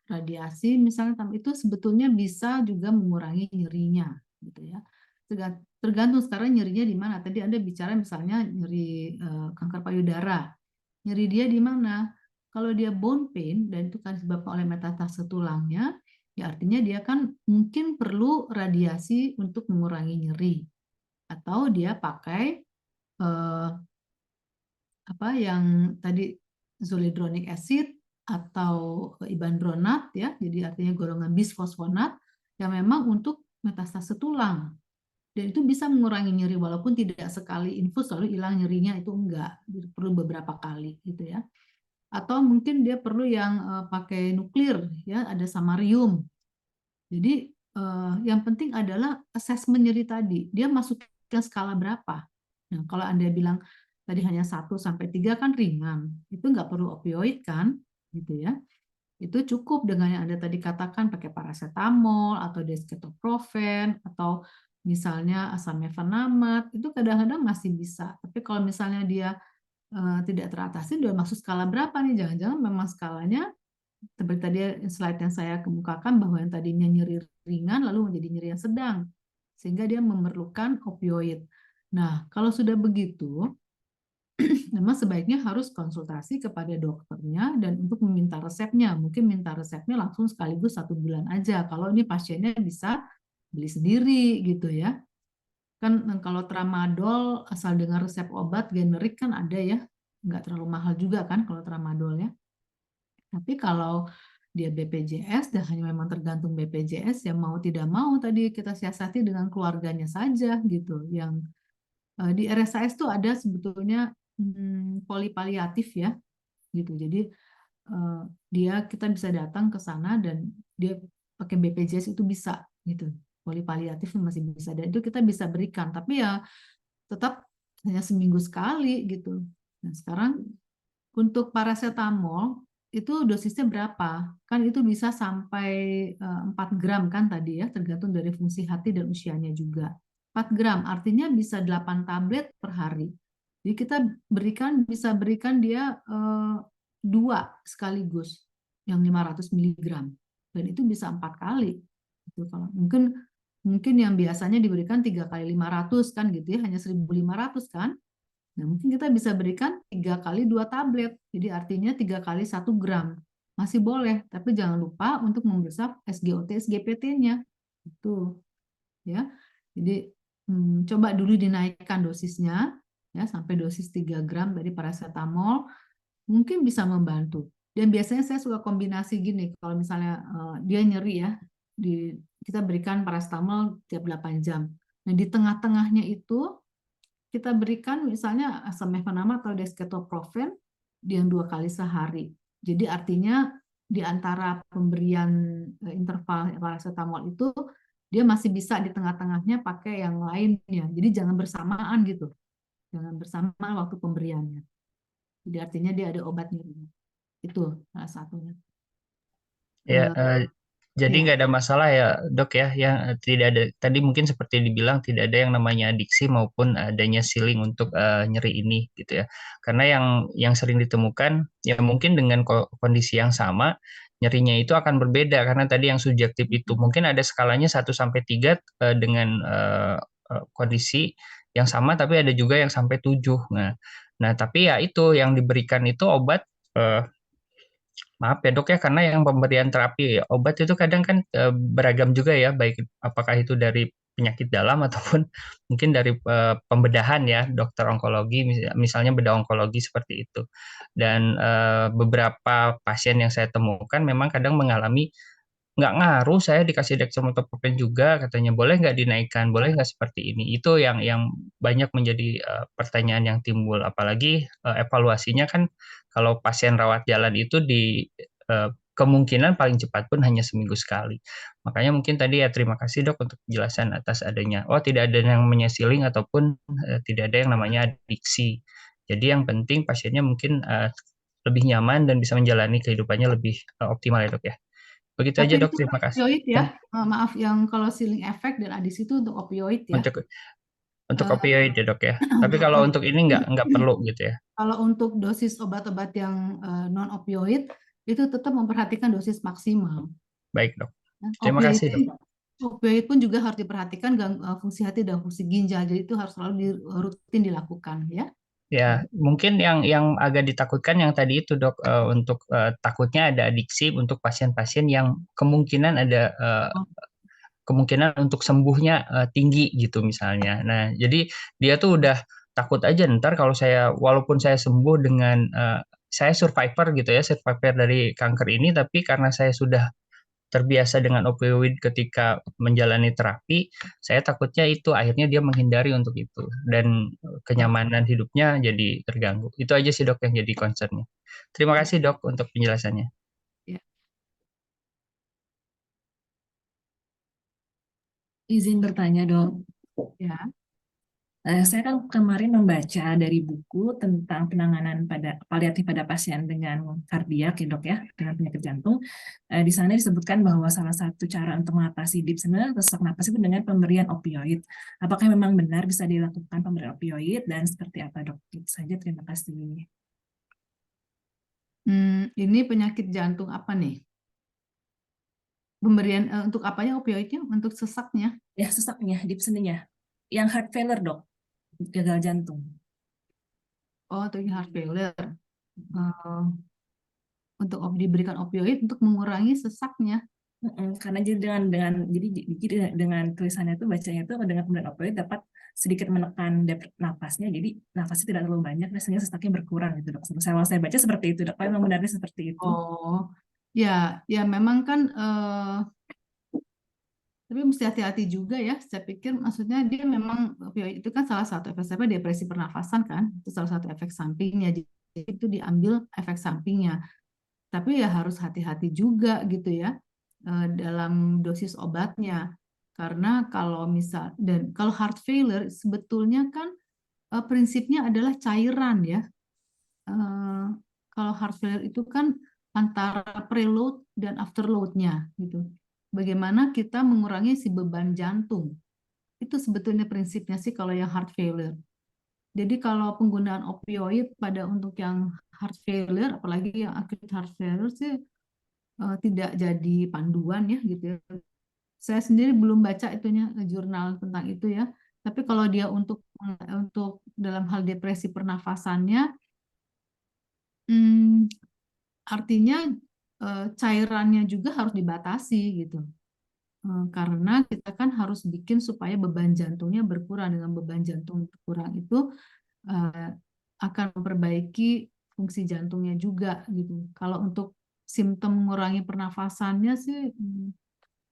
radiasi misalnya itu sebetulnya bisa juga mengurangi nyerinya gitu ya. Tergantung sekarang nyerinya di mana. Tadi Anda bicara misalnya nyeri kanker payudara. Nyeri dia di mana? Kalau dia bone pain dan itu kan disebabkan oleh metastase tulangnya, ya artinya dia kan mungkin perlu radiasi untuk mengurangi nyeri. Atau dia pakai apa yang tadi zoledronic acid atau ibandronat ya, jadi artinya golongan bisfosfonat yang memang untuk metastase tulang. Dan itu bisa mengurangi nyeri walaupun tidak sekali infus lalu hilang nyerinya, itu enggak, perlu beberapa kali gitu ya. Atau mungkin dia perlu yang pakai nuklir ya, ada samarium. Jadi yang penting adalah asesmen nyeri tadi, dia masuk ke skala berapa. Nah, kalau Anda bilang tadi hanya 1 sampai 3 kan ringan, itu nggak perlu opioid kan, gitu ya. Itu cukup dengan yang Anda tadi katakan pakai paracetamol atau dextromethorphan atau misalnya asam mefenamat, itu kadang-kadang masih bisa. Tapi kalau misalnya dia tidak teratasi, udah masuk skala berapa nih? Jangan-jangan memang skalanya seperti tadi slide yang saya kemukakan bahwa yang tadinya nyeri ringan lalu menjadi nyeri yang sedang, sehingga dia memerlukan opioid. Nah, kalau sudah begitu, memang sebaiknya harus konsultasi kepada dokternya dan untuk meminta resepnya. Mungkin minta resepnya langsung sekaligus 1 bulan aja. Kalau ini pasiennya bisa beli sendiri gitu ya. Kan kalau tramadol asal dengan resep obat generik kan ada ya. Nggak terlalu mahal juga kan kalau tramadol ya. Tapi kalau dia BPJS dan hanya memang tergantung BPJS, yang mau tidak mau tadi kita siasati dengan keluarganya saja gitu. Yang di RSAS tuh ada sebetulnya polipaliatif ya gitu. Jadi dia kita bisa datang ke sana dan dia pakai BPJS itu bisa gitu. Polipaliatif masih bisa dan itu kita bisa berikan. Tapi ya tetap hanya seminggu sekali gitu. Nah sekarang untuk paracetamol itu dosisnya berapa? Kan itu bisa sampai 4 gram kan tadi ya, tergantung dari fungsi hati dan usianya juga. 4 gram artinya bisa 8 tablet per hari. Jadi kita bisa berikan dia 2 sekaligus yang 500 miligram dan itu bisa 4 kali. Itu kalau mungkin yang biasanya diberikan 3 kali 500 kan gitu ya, hanya 1.500 kan. Nah, mungkin kita bisa berikan 3 kali 2 tablet. Jadi artinya 3 kali 1 gram. Masih boleh, tapi jangan lupa untuk memeriksa SGOT, SGPT-nya. Itu ya. Jadi coba dulu dinaikkan dosisnya ya sampai dosis 3 gram dari paracetamol, mungkin bisa membantu. Dan biasanya saya suka kombinasi gini, kalau misalnya dia nyeri ya, kita berikan paracetamol tiap 8 jam. Nah, di tengah-tengahnya itu kita berikan misalnya asam mefenamat atau dextromethorphan yang 2 kali sehari. Jadi artinya di antara pemberian interval paracetamol itu dia masih bisa di tengah-tengahnya pakai yang lainnya. Jadi jangan bersamaan gitu. Jangan bersamaan waktu pemberiannya. Jadi artinya dia ada obat nyeri. Itu salah satunya. Ya, jadi Ya. nggak ada masalah ya dok ya, yang tidak ada tadi mungkin seperti dibilang tidak ada yang namanya adiksi maupun adanya ceiling untuk nyeri ini gitu ya. Karena yang sering ditemukan ya mungkin dengan kondisi yang sama nyerinya itu akan berbeda karena tadi yang subjektif itu mungkin ada skalanya 1 sampai 3 dengan kondisi yang sama tapi ada juga yang sampai 7. Nah, tapi ya itu yang diberikan itu obat maaf ya dok ya, karena yang pemberian terapi obat itu kadang kan beragam juga ya, baik apakah itu dari penyakit dalam ataupun mungkin dari pembedahan ya, dokter onkologi misalnya bedah onkologi seperti itu. Dan beberapa pasien yang saya temukan memang kadang mengalami nggak ngaruh, saya dikasih dextromethorphan juga katanya boleh nggak dinaikkan, boleh nggak seperti ini. Itu yang banyak menjadi pertanyaan yang timbul, apalagi evaluasinya kan kalau pasien rawat jalan itu di kemungkinan paling cepat pun hanya seminggu sekali. Makanya mungkin tadi ya terima kasih dok untuk penjelasan atas adanya, tidak ada yang namanya ceiling ataupun tidak ada yang namanya adiksi. Jadi yang penting pasiennya mungkin lebih nyaman dan bisa menjalani kehidupannya lebih optimal ya dok ya. Begitu aja Tapi dok, itu terima kasih. opioid ya. Maaf, yang kalau ceiling effect dan adiksi itu untuk opioid ya. Untuk Eh, opioid ya dok ya. Tapi kalau untuk ini nggak perlu gitu ya. Kalau untuk dosis obat-obat yang non opioid itu tetap memperhatikan dosis maksimal. Baik dok. Ya, Terima kasih dok. opioid pun juga harus diperhatikan fungsi hati dan fungsi ginjal. Jadi itu harus selalu rutin dilakukan ya. Ya, mungkin yang agak ditakutkan yang tadi itu dok, untuk takutnya ada adiksi untuk pasien-pasien yang kemungkinan ada kemungkinan untuk sembuhnya tinggi gitu misalnya. Nah, jadi dia tuh udah takut aja ntar kalau walaupun saya sembuh dengan saya survivor gitu ya, survivor dari kanker ini, tapi karena saya sudah terbiasa dengan opioid ketika menjalani terapi, saya takutnya itu akhirnya dia menghindari untuk itu dan kenyamanan hidupnya jadi terganggu. Itu aja sih dok yang jadi concernnya. Terima kasih dok untuk penjelasannya. Ya. Izin bertanya dok. Ya. Saya kan kemarin membaca dari buku tentang penanganan paliatif pada pasien dengan kardiak ya dok ya, dengan penyakit jantung. Di sana disebutkan bahwa salah satu cara untuk mengatasi dyspnea atau sesak napas itu dengan pemberian opioid. Apakah memang benar bisa dilakukan pemberian opioid dan seperti apa dok? Itu saja, terima kasih. Ini penyakit jantung apa nih? Pemberian untuk apanya opioidnya? Untuk sesaknya? Ya, sesaknya, dyspnea. Yang heart failure dok, gagal jantung. Oh, untuk heart failure. Untuk diberikan opioid untuk mengurangi sesaknya. Karena jadi dengan tulisannya itu bacanya itu dengan pemberian opioid dapat sedikit menekan nafasnya, jadi nafasnya tidak terlalu banyak sehingga sesaknya berkurang gitu dok. Saya baca seperti itu dok. Memang benarnya seperti itu? Oh, ya memang kan. Tapi mesti hati-hati juga ya. Saya pikir maksudnya dia memang opioid itu kan salah satu efek samping depresi pernafasan kan. Itu salah satu efek sampingnya. Jadi itu diambil efek sampingnya. Tapi ya harus hati-hati juga gitu ya dalam dosis obatnya. Karena kalau kalau heart failure sebetulnya kan prinsipnya adalah cairan ya. Kalau heart failure itu kan antara preload dan afterload-nya gitu. Bagaimana kita mengurangi si beban jantung. Itu sebetulnya prinsipnya sih kalau yang heart failure. Jadi kalau penggunaan opioid untuk yang heart failure, apalagi yang acute heart failure sih tidak jadi panduan ya gitu ya. Saya sendiri belum baca jurnal tentang itu ya. Tapi kalau dia untuk dalam hal depresi pernafasannya, artinya cairannya juga harus dibatasi gitu. Karena kita kan harus bikin supaya beban jantungnya berkurang. Dengan beban jantung berkurang itu akan memperbaiki fungsi jantungnya juga gitu. Kalau untuk simptom mengurangi pernafasannya sih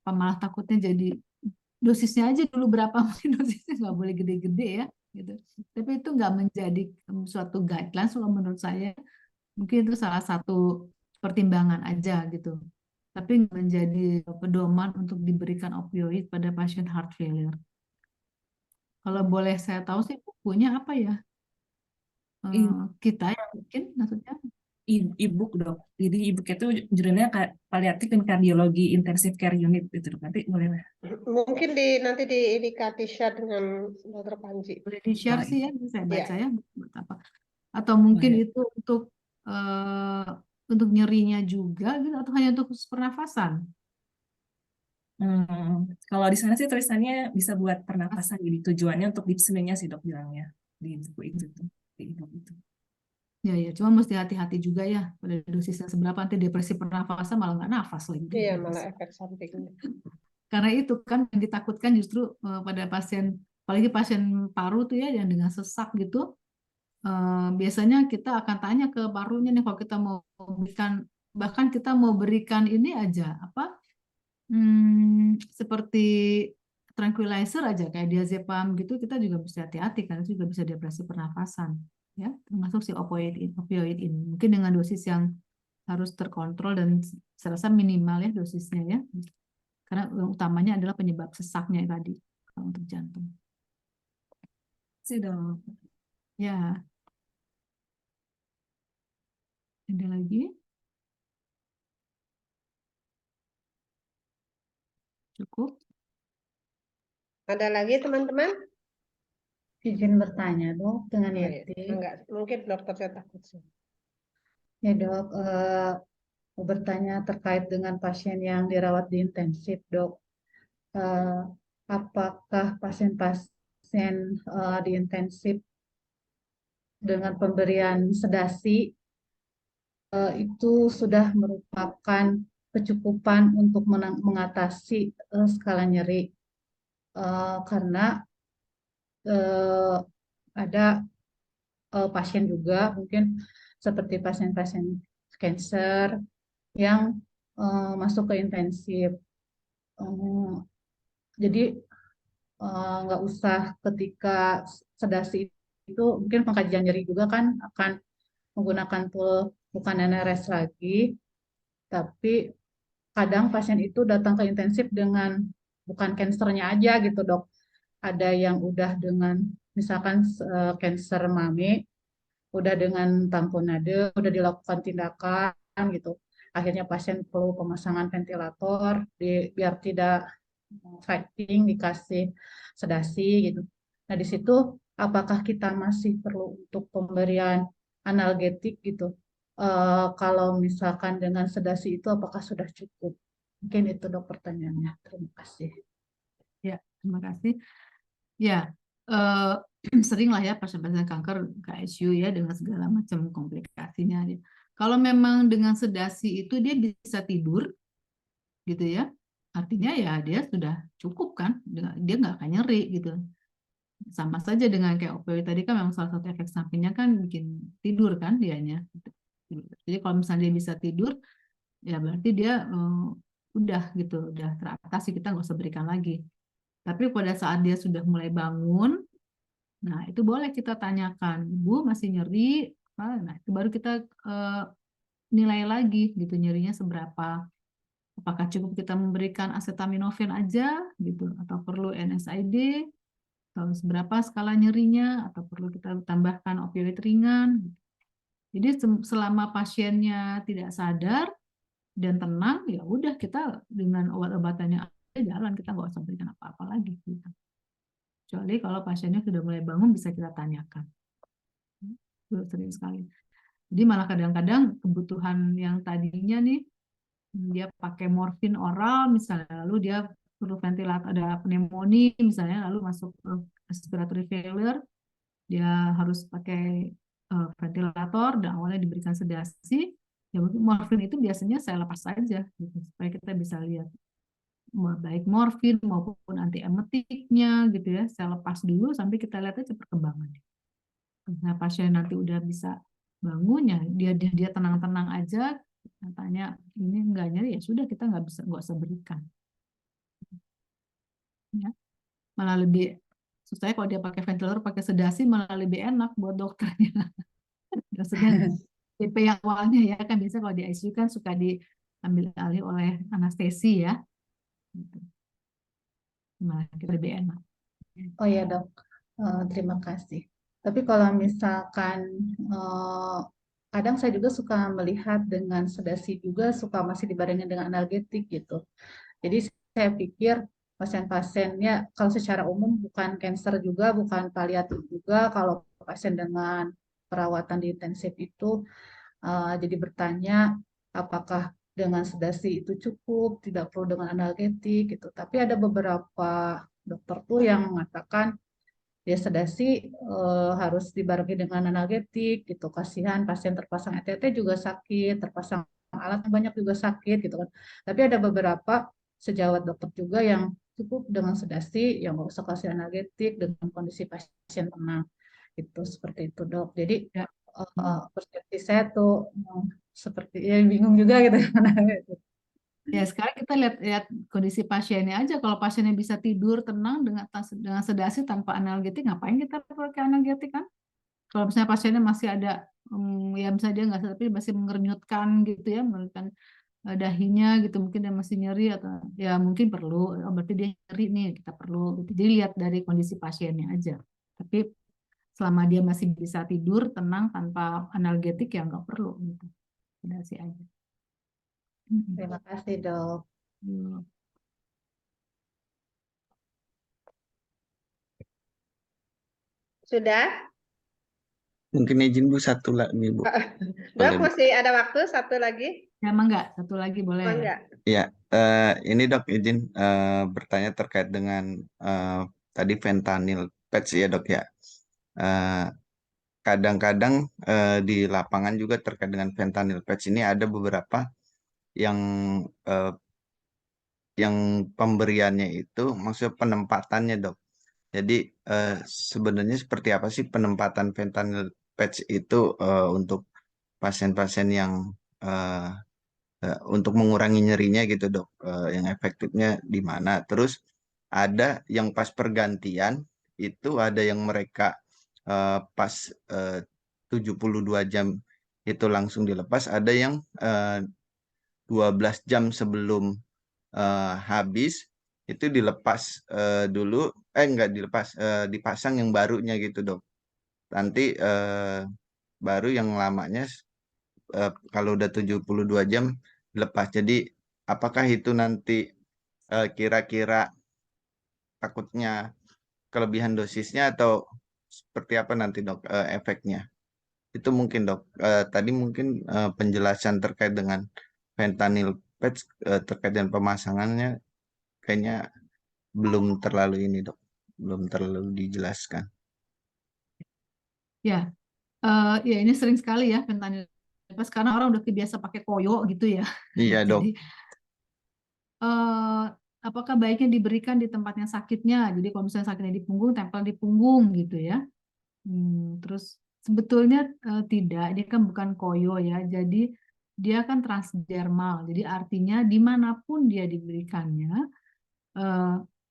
malah takutnya jadi dosisnya aja dulu berapa, mungkin dosisnya nggak boleh gede-gede ya gitu. Tapi itu nggak menjadi suatu guidelines kalau menurut saya. Mungkin itu salah satu pertimbangan aja gitu. Tapi nggak menjadi pedoman untuk diberikan opioid pada pasien heart failure. Kalau boleh saya tahu sih bukunya apa ya? Kita ya mungkin maksudnya. E-book dok. Jadi e-book itu judulnya Paliatif dan Kardiologi Intensive Care Unit itu dok. Nanti boleh lah. Mungkin nanti di share dengan Dr. Panji. Boleh di-share sih ya, saya baca ya. Apa. Atau mungkin itu untuk nyerinya juga gitu, atau hanya untuk pernafasan? Kalau di sana sih tulisannya bisa buat pernapasan, jadi tujuannya untuk dyspnea sih dok bilangnya di buku itu tuh, di e-book itu. Ya, cuma mesti hati-hati juga ya pada dosisnya seberapa, nanti depresi pernafasan malah nggak nafas lagi. Iya, malah efek sampingnya. Karena itu kan yang ditakutkan justru pada pasien, apalagi pasien paru tuh ya yang dengan sesak gitu, biasanya kita akan tanya ke parunya nih kalau kita mau berikan, bahkan kita mau berikan ini aja apa seperti tranquilizer aja kayak diazepam gitu, kita juga mesti hati-hati karena itu juga bisa depresi pernafasan ya, termasuk si opioid ini. Mungkin dengan dosis yang harus terkontrol dan saya rasa minimal ya dosisnya ya. Karena yang utamanya adalah penyebab sesaknya tadi kalau untuk jantung. Sih, Dok. Ya, ada lagi? Cukup? Ada lagi teman-teman? Izin bertanya dok dengan Oh, iya. Yeti. Enggak, mungkin dokter saya takut sih. Ya dok, mau bertanya terkait dengan pasien yang dirawat di intensif dok. Eh, Apakah pasien-pasien di intensif dengan pemberian sedasi itu sudah merupakan kecukupan untuk mengatasi skala nyeri? Karena ada pasien juga mungkin seperti pasien-pasien cancer yang masuk ke intensif. Jadi nggak usah ketika sedasi itu mungkin pengkajian nyeri juga kan akan menggunakan tool bukan NRS lagi, tapi kadang pasien itu datang ke intensif dengan bukan kansernya aja gitu dok. Ada yang udah dengan misalkan kanker mami, udah dengan tamponade, udah dilakukan tindakan gitu. Akhirnya pasien perlu pemasangan ventilator, biar tidak fighting, dikasih sedasi gitu. Nah di situ apakah kita masih perlu untuk pemberian analgetik gitu? Kalau misalkan dengan sedasi itu apakah sudah cukup? Mungkin itu dok pertanyaannya. Terima kasih. Ya, terima kasih. Ya, sering lah ya pasien-pasien kanker ke ICU ya dengan segala macam komplikasinya. Kalau memang dengan sedasi itu dia bisa tidur, gitu ya, artinya ya dia sudah cukup kan, dia nggak akan nyeri gitu. Sama saja dengan kayak opioid tadi kan memang salah satu efek sampingnya kan bikin tidur kan dianya. Jadi kalau misalnya dia bisa tidur, ya berarti dia udah gitu, udah teratasi, kita nggak usah berikan lagi. Tapi pada saat dia sudah mulai bangun, nah itu boleh kita tanyakan, Bu masih nyeri? Nah itu baru kita nilai lagi gitu nyerinya seberapa. Apakah cukup kita memberikan acetaminophen aja gitu, atau perlu NSAID, atau seberapa skala nyerinya, atau perlu kita tambahkan opioid ringan. Jadi selama pasiennya tidak sadar dan tenang, ya udah kita dengan obat-obatannya aja jalan, kita nggak usah berikan apa-apa lagi. Gitu. Kecuali kalau pasiennya sudah mulai bangun bisa kita tanyakan. Itu sering sekali. Jadi malah kadang-kadang kebutuhan yang tadinya nih dia pakai morfin oral misalnya, lalu dia perlu ventilator, ada pneumonia misalnya, lalu masuk respiratory failure, dia harus pakai ventilator dan awalnya diberikan sedasi, ya mungkin morfin itu biasanya saya lepas saja gitu, supaya kita bisa lihat baik morfin maupun antiemetiknya gitu ya, saya lepas dulu sampai kita lihat aja perkembangannya. Nah pasien nanti udah bisa bangunnya, dia tenang-tenang aja, tanya ini enggak nyeri, ya sudah kita nggak usah berikan. Ya. Malah lebih, saya kalau dia pakai ventilator pakai sedasi malah lebih enak buat dokternya. Maksudnya DP yang awalnya ya kan biasa kalau di ICU kan suka diambil alih oleh anestesi ya. Gitu. Malah lebih enak. Oh ya dok, terima kasih. Tapi kalau misalkan kadang saya juga suka melihat dengan sedasi juga suka masih dibarengin dengan analgetik gitu. Jadi saya pikir pasien-pasiennya kalau secara umum bukan cancer juga, bukan paliatif juga, kalau pasien dengan perawatan di intensif itu jadi bertanya apakah dengan sedasi itu cukup, tidak perlu dengan analgetik gitu. Tapi ada beberapa dokter tuh yang mengatakan ya sedasi harus dibarengi dengan analgetik gitu. Kasihan pasien terpasang ETT juga sakit, terpasang alat banyak juga sakit gitu kan. Tapi ada beberapa sejawat dokter juga yang cukup dengan sedasi, yang nggak usah kasih analgetik dengan kondisi pasien tenang. Itu seperti itu dok. Jadi Ya. persepsi saya tuh seperti ya bingung juga gitu. Ya sekarang kita lihat kondisi pasiennya aja. Kalau pasiennya bisa tidur tenang dengan sedasi tanpa analgetik, ngapain kita pakai analgetik kan? Kalau misalnya pasiennya masih ada ya misalnya dia nggak tapi masih mengernyutkan gitu ya, mengernyutkan dahinya gitu, mungkin dia masih nyeri atau ya mungkin perlu, oh, berarti dia nyeri nih, kita perlu gitu. Jadi lihat dari kondisi pasiennya aja. Tapi selama dia masih bisa tidur tenang tanpa analgetik ya nggak perlu gitu. Sedasi aja. Terima kasih, Dok. Hmm. Sudah? Mungkin izin Bu satu lagi Bu. Dok, Boleh Bu? masih ada waktu satu lagi? Ya emang nggak, satu lagi Oh, boleh. enggak. Ya, ini Dok izin bertanya terkait dengan tadi fentanyl patch ya Dok ya. Eh, Kadang-kadang di lapangan juga terkait dengan fentanyl patch ini ada beberapa yang eh, yang pemberiannya itu maksudnya penempatannya Dok. Jadi sebenarnya seperti apa sih penempatan fentanyl patch itu untuk pasien-pasien yang eh, untuk mengurangi nyerinya gitu Dok, yang efektifnya di mana? Terus ada yang pas pergantian itu ada yang mereka pas eh, 72 jam itu langsung dilepas, ada yang 12 jam sebelum habis itu dilepas dulu, enggak dilepas, dipasang yang barunya gitu Dok. Nanti baru yang lamanya kalau udah 72 jam lepas. Jadi apakah itu nanti kira-kira takutnya kelebihan dosisnya atau seperti apa nanti Dok efeknya? Itu mungkin Dok. Tadi mungkin penjelasan terkait dengan fentanyl patch terkait dengan pemasangannya kayaknya belum terlalu ini Dok. Belum terlalu dijelaskan. Ya, ya ini sering sekali ya fentanyl. Sekarang orang udah kebiasa pakai koyo gitu ya. Iya Dok. Jadi apakah baiknya diberikan di tempatnya sakitnya? Jadi kalau misalnya sakitnya di punggung, tempel di punggung gitu ya. Terus sebetulnya tidak, dia kan bukan koyo ya. Jadi dia kan transdermal. Jadi artinya dimanapun dia diberikannya,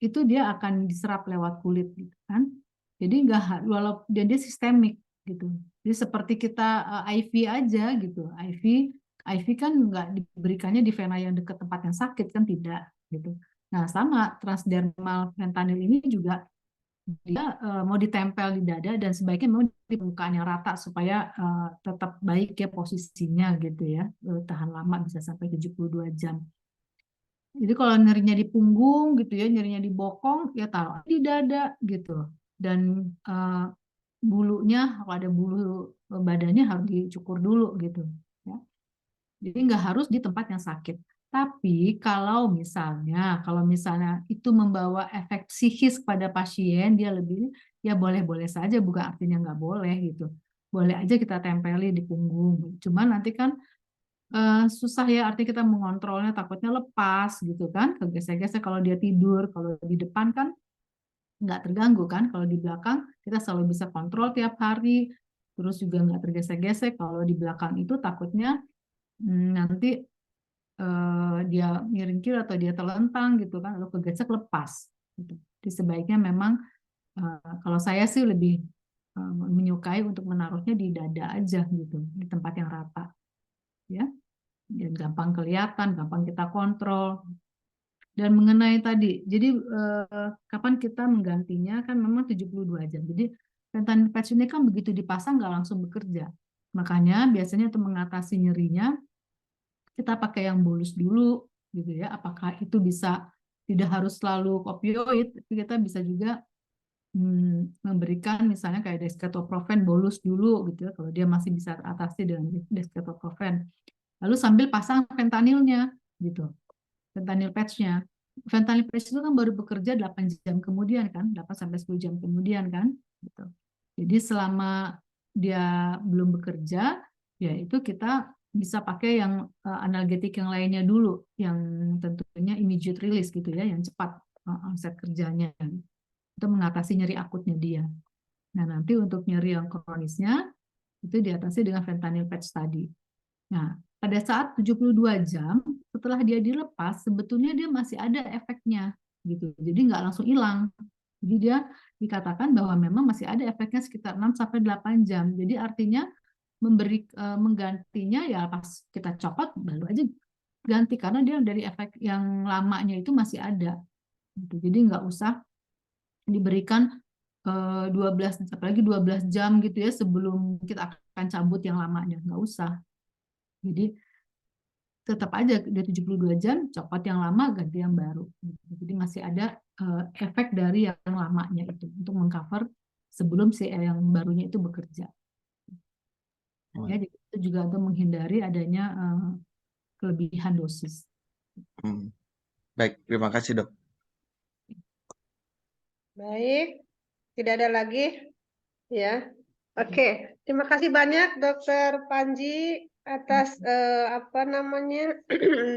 itu dia akan diserap lewat kulit gitu kan. Jadi nggak walaupun dia sistemik gitu. Jadi seperti kita IV aja gitu. IV kan nggak diberikannya di vena yang dekat tempat yang sakit kan tidak gitu. Nah sama transdermal fentanyl ini juga dia mau ditempel di dada dan sebaiknya mau di permukaan yang rata supaya tetap baik ya posisinya gitu ya. Tahan lama bisa sampai 72 jam. Jadi kalau nyerinya di punggung gitu ya, nyerinya di bokong ya taruh di dada gitu. Dan bulunya, kalau ada bulu badannya harus dicukur dulu gitu. Ya. Jadi nggak harus di tempat yang sakit. Tapi kalau misalnya itu membawa efek psikis pada pasien, dia lebih ya boleh-boleh saja, bukan artinya nggak boleh gitu. Boleh aja kita tempeli di punggung. Cuman nanti kan susah ya, artinya kita mengontrolnya, takutnya lepas gitu kan, kegesek-gesek kalau dia tidur. Kalau di depan kan nggak terganggu kan, kalau di belakang kita selalu bisa kontrol tiap hari, terus juga nggak tergesek-gesek. Kalau di belakang itu takutnya nanti dia miring kiri atau dia terlentang gitu kan, lalu kegesek lepas gitu. Jadi sebaiknya memang kalau saya sih lebih menyukai untuk menaruhnya di dada aja gitu, di tempat yang rata ya. Dan gampang kelihatan, gampang kita kontrol. Dan mengenai tadi, jadi kapan kita menggantinya kan memang 72 jam. Jadi fentanyl patch ini kan begitu dipasang nggak langsung bekerja. Makanya biasanya untuk mengatasi nyerinya kita pakai yang bolus dulu gitu ya. Apakah itu bisa, tidak harus selalu opioid, tapi kita bisa juga memberikan misalnya kayak dextroprofen bolus dulu gitu ya, kalau dia masih bisa atasi dengan dextroprofen. Lalu sambil pasang fentanilnya gitu, fentanyl patch-nya. Fentanyl patch itu kan baru bekerja 8 jam kemudian kan, 8 sampai 10 jam kemudian kan gitu. Jadi selama dia belum bekerja, ya itu kita bisa pakai yang analgetik yang lainnya dulu, yang tentunya immediate release gitu ya, yang cepat onset kerjanya untuk mengatasi nyeri akutnya dia. Nah, nanti untuk nyeri yang kronisnya itu diatasi dengan fentanyl patch tadi. Nah, pada saat 72 jam setelah dia dilepas, sebetulnya dia masih ada efeknya gitu. Jadi nggak langsung hilang. Jadi dia dikatakan bahwa memang masih ada efeknya sekitar 6 sampai 8 jam. Jadi artinya menggantinya ya pas kita copot baru aja ganti, karena dia dari efek yang lamanya itu masih ada gitu. Jadi nggak usah diberikan 12, apalagi 12 jam gitu ya sebelum kita akan cabut yang lamanya, nggak usah. Jadi tetap aja udah 72 jam copot yang lama ganti yang baru gitu. Jadi masih ada efek dari yang lamanya itu untuk mengcover sebelum si yang barunya itu bekerja. Ya, jadi itu juga untuk menghindari adanya kelebihan dosis. Baik, terima kasih dok. Baik, tidak ada lagi ya. Oke, terima kasih banyak Dokter Panji atas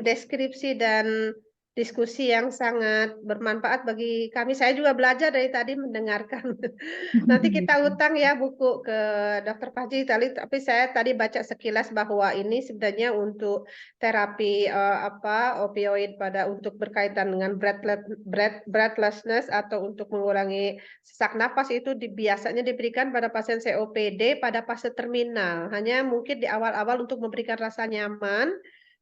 deskripsi dan diskusi yang sangat bermanfaat bagi kami. Saya juga belajar dari tadi mendengarkan. Nanti kita utang ya buku ke Dokter Panji tapi saya tadi baca sekilas bahwa ini sebenarnya untuk terapi opioid untuk berkaitan dengan breathlessness atau untuk mengurangi sesak napas itu biasanya diberikan pada pasien COPD pada fase terminal. Hanya mungkin di awal-awal untuk memberikan rasa nyaman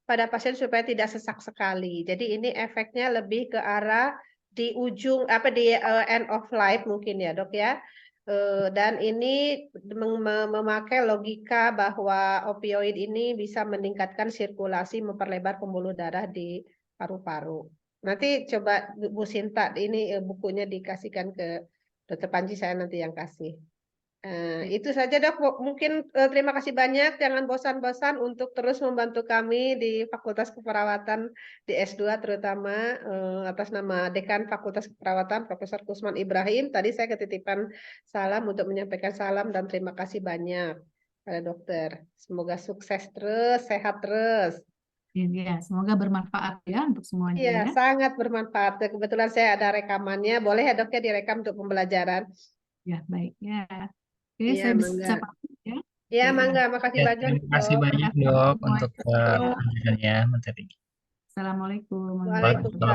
pada pasien supaya tidak sesak sekali. Jadi ini efeknya lebih ke arah di ujung di end of life mungkin ya dok ya. Dan ini memakai logika bahwa opioid ini bisa meningkatkan sirkulasi, memperlebar pembuluh darah di paru-paru. Nanti coba Bu Sinta ini bukunya dikasihkan ke Dokter Panji, saya nanti yang kasih. Itu saja dok, mungkin terima kasih banyak, jangan bosan-bosan untuk terus membantu kami di Fakultas Keperawatan di S2 terutama atas nama Dekan Fakultas Keperawatan Profesor Kusman Ibrahim. Tadi saya ketitipan salam untuk menyampaikan salam dan terima kasih banyak pada dokter. Semoga sukses terus, sehat terus. Ya, semoga bermanfaat ya untuk semuanya Iya, ya. sangat bermanfaat. Kebetulan saya ada rekamannya, boleh ya dok ya direkam untuk pembelajaran. Ya, baik ya. Oke, Iya, saya bisa mangga. pamit ya. Iya, Oke. mangga. Makasih Ya, banyak terima kasih dok. banyak Terima kasih dok semuanya. untuk penjelasannya materi. Assalamualaikum. Waalaikumsalam.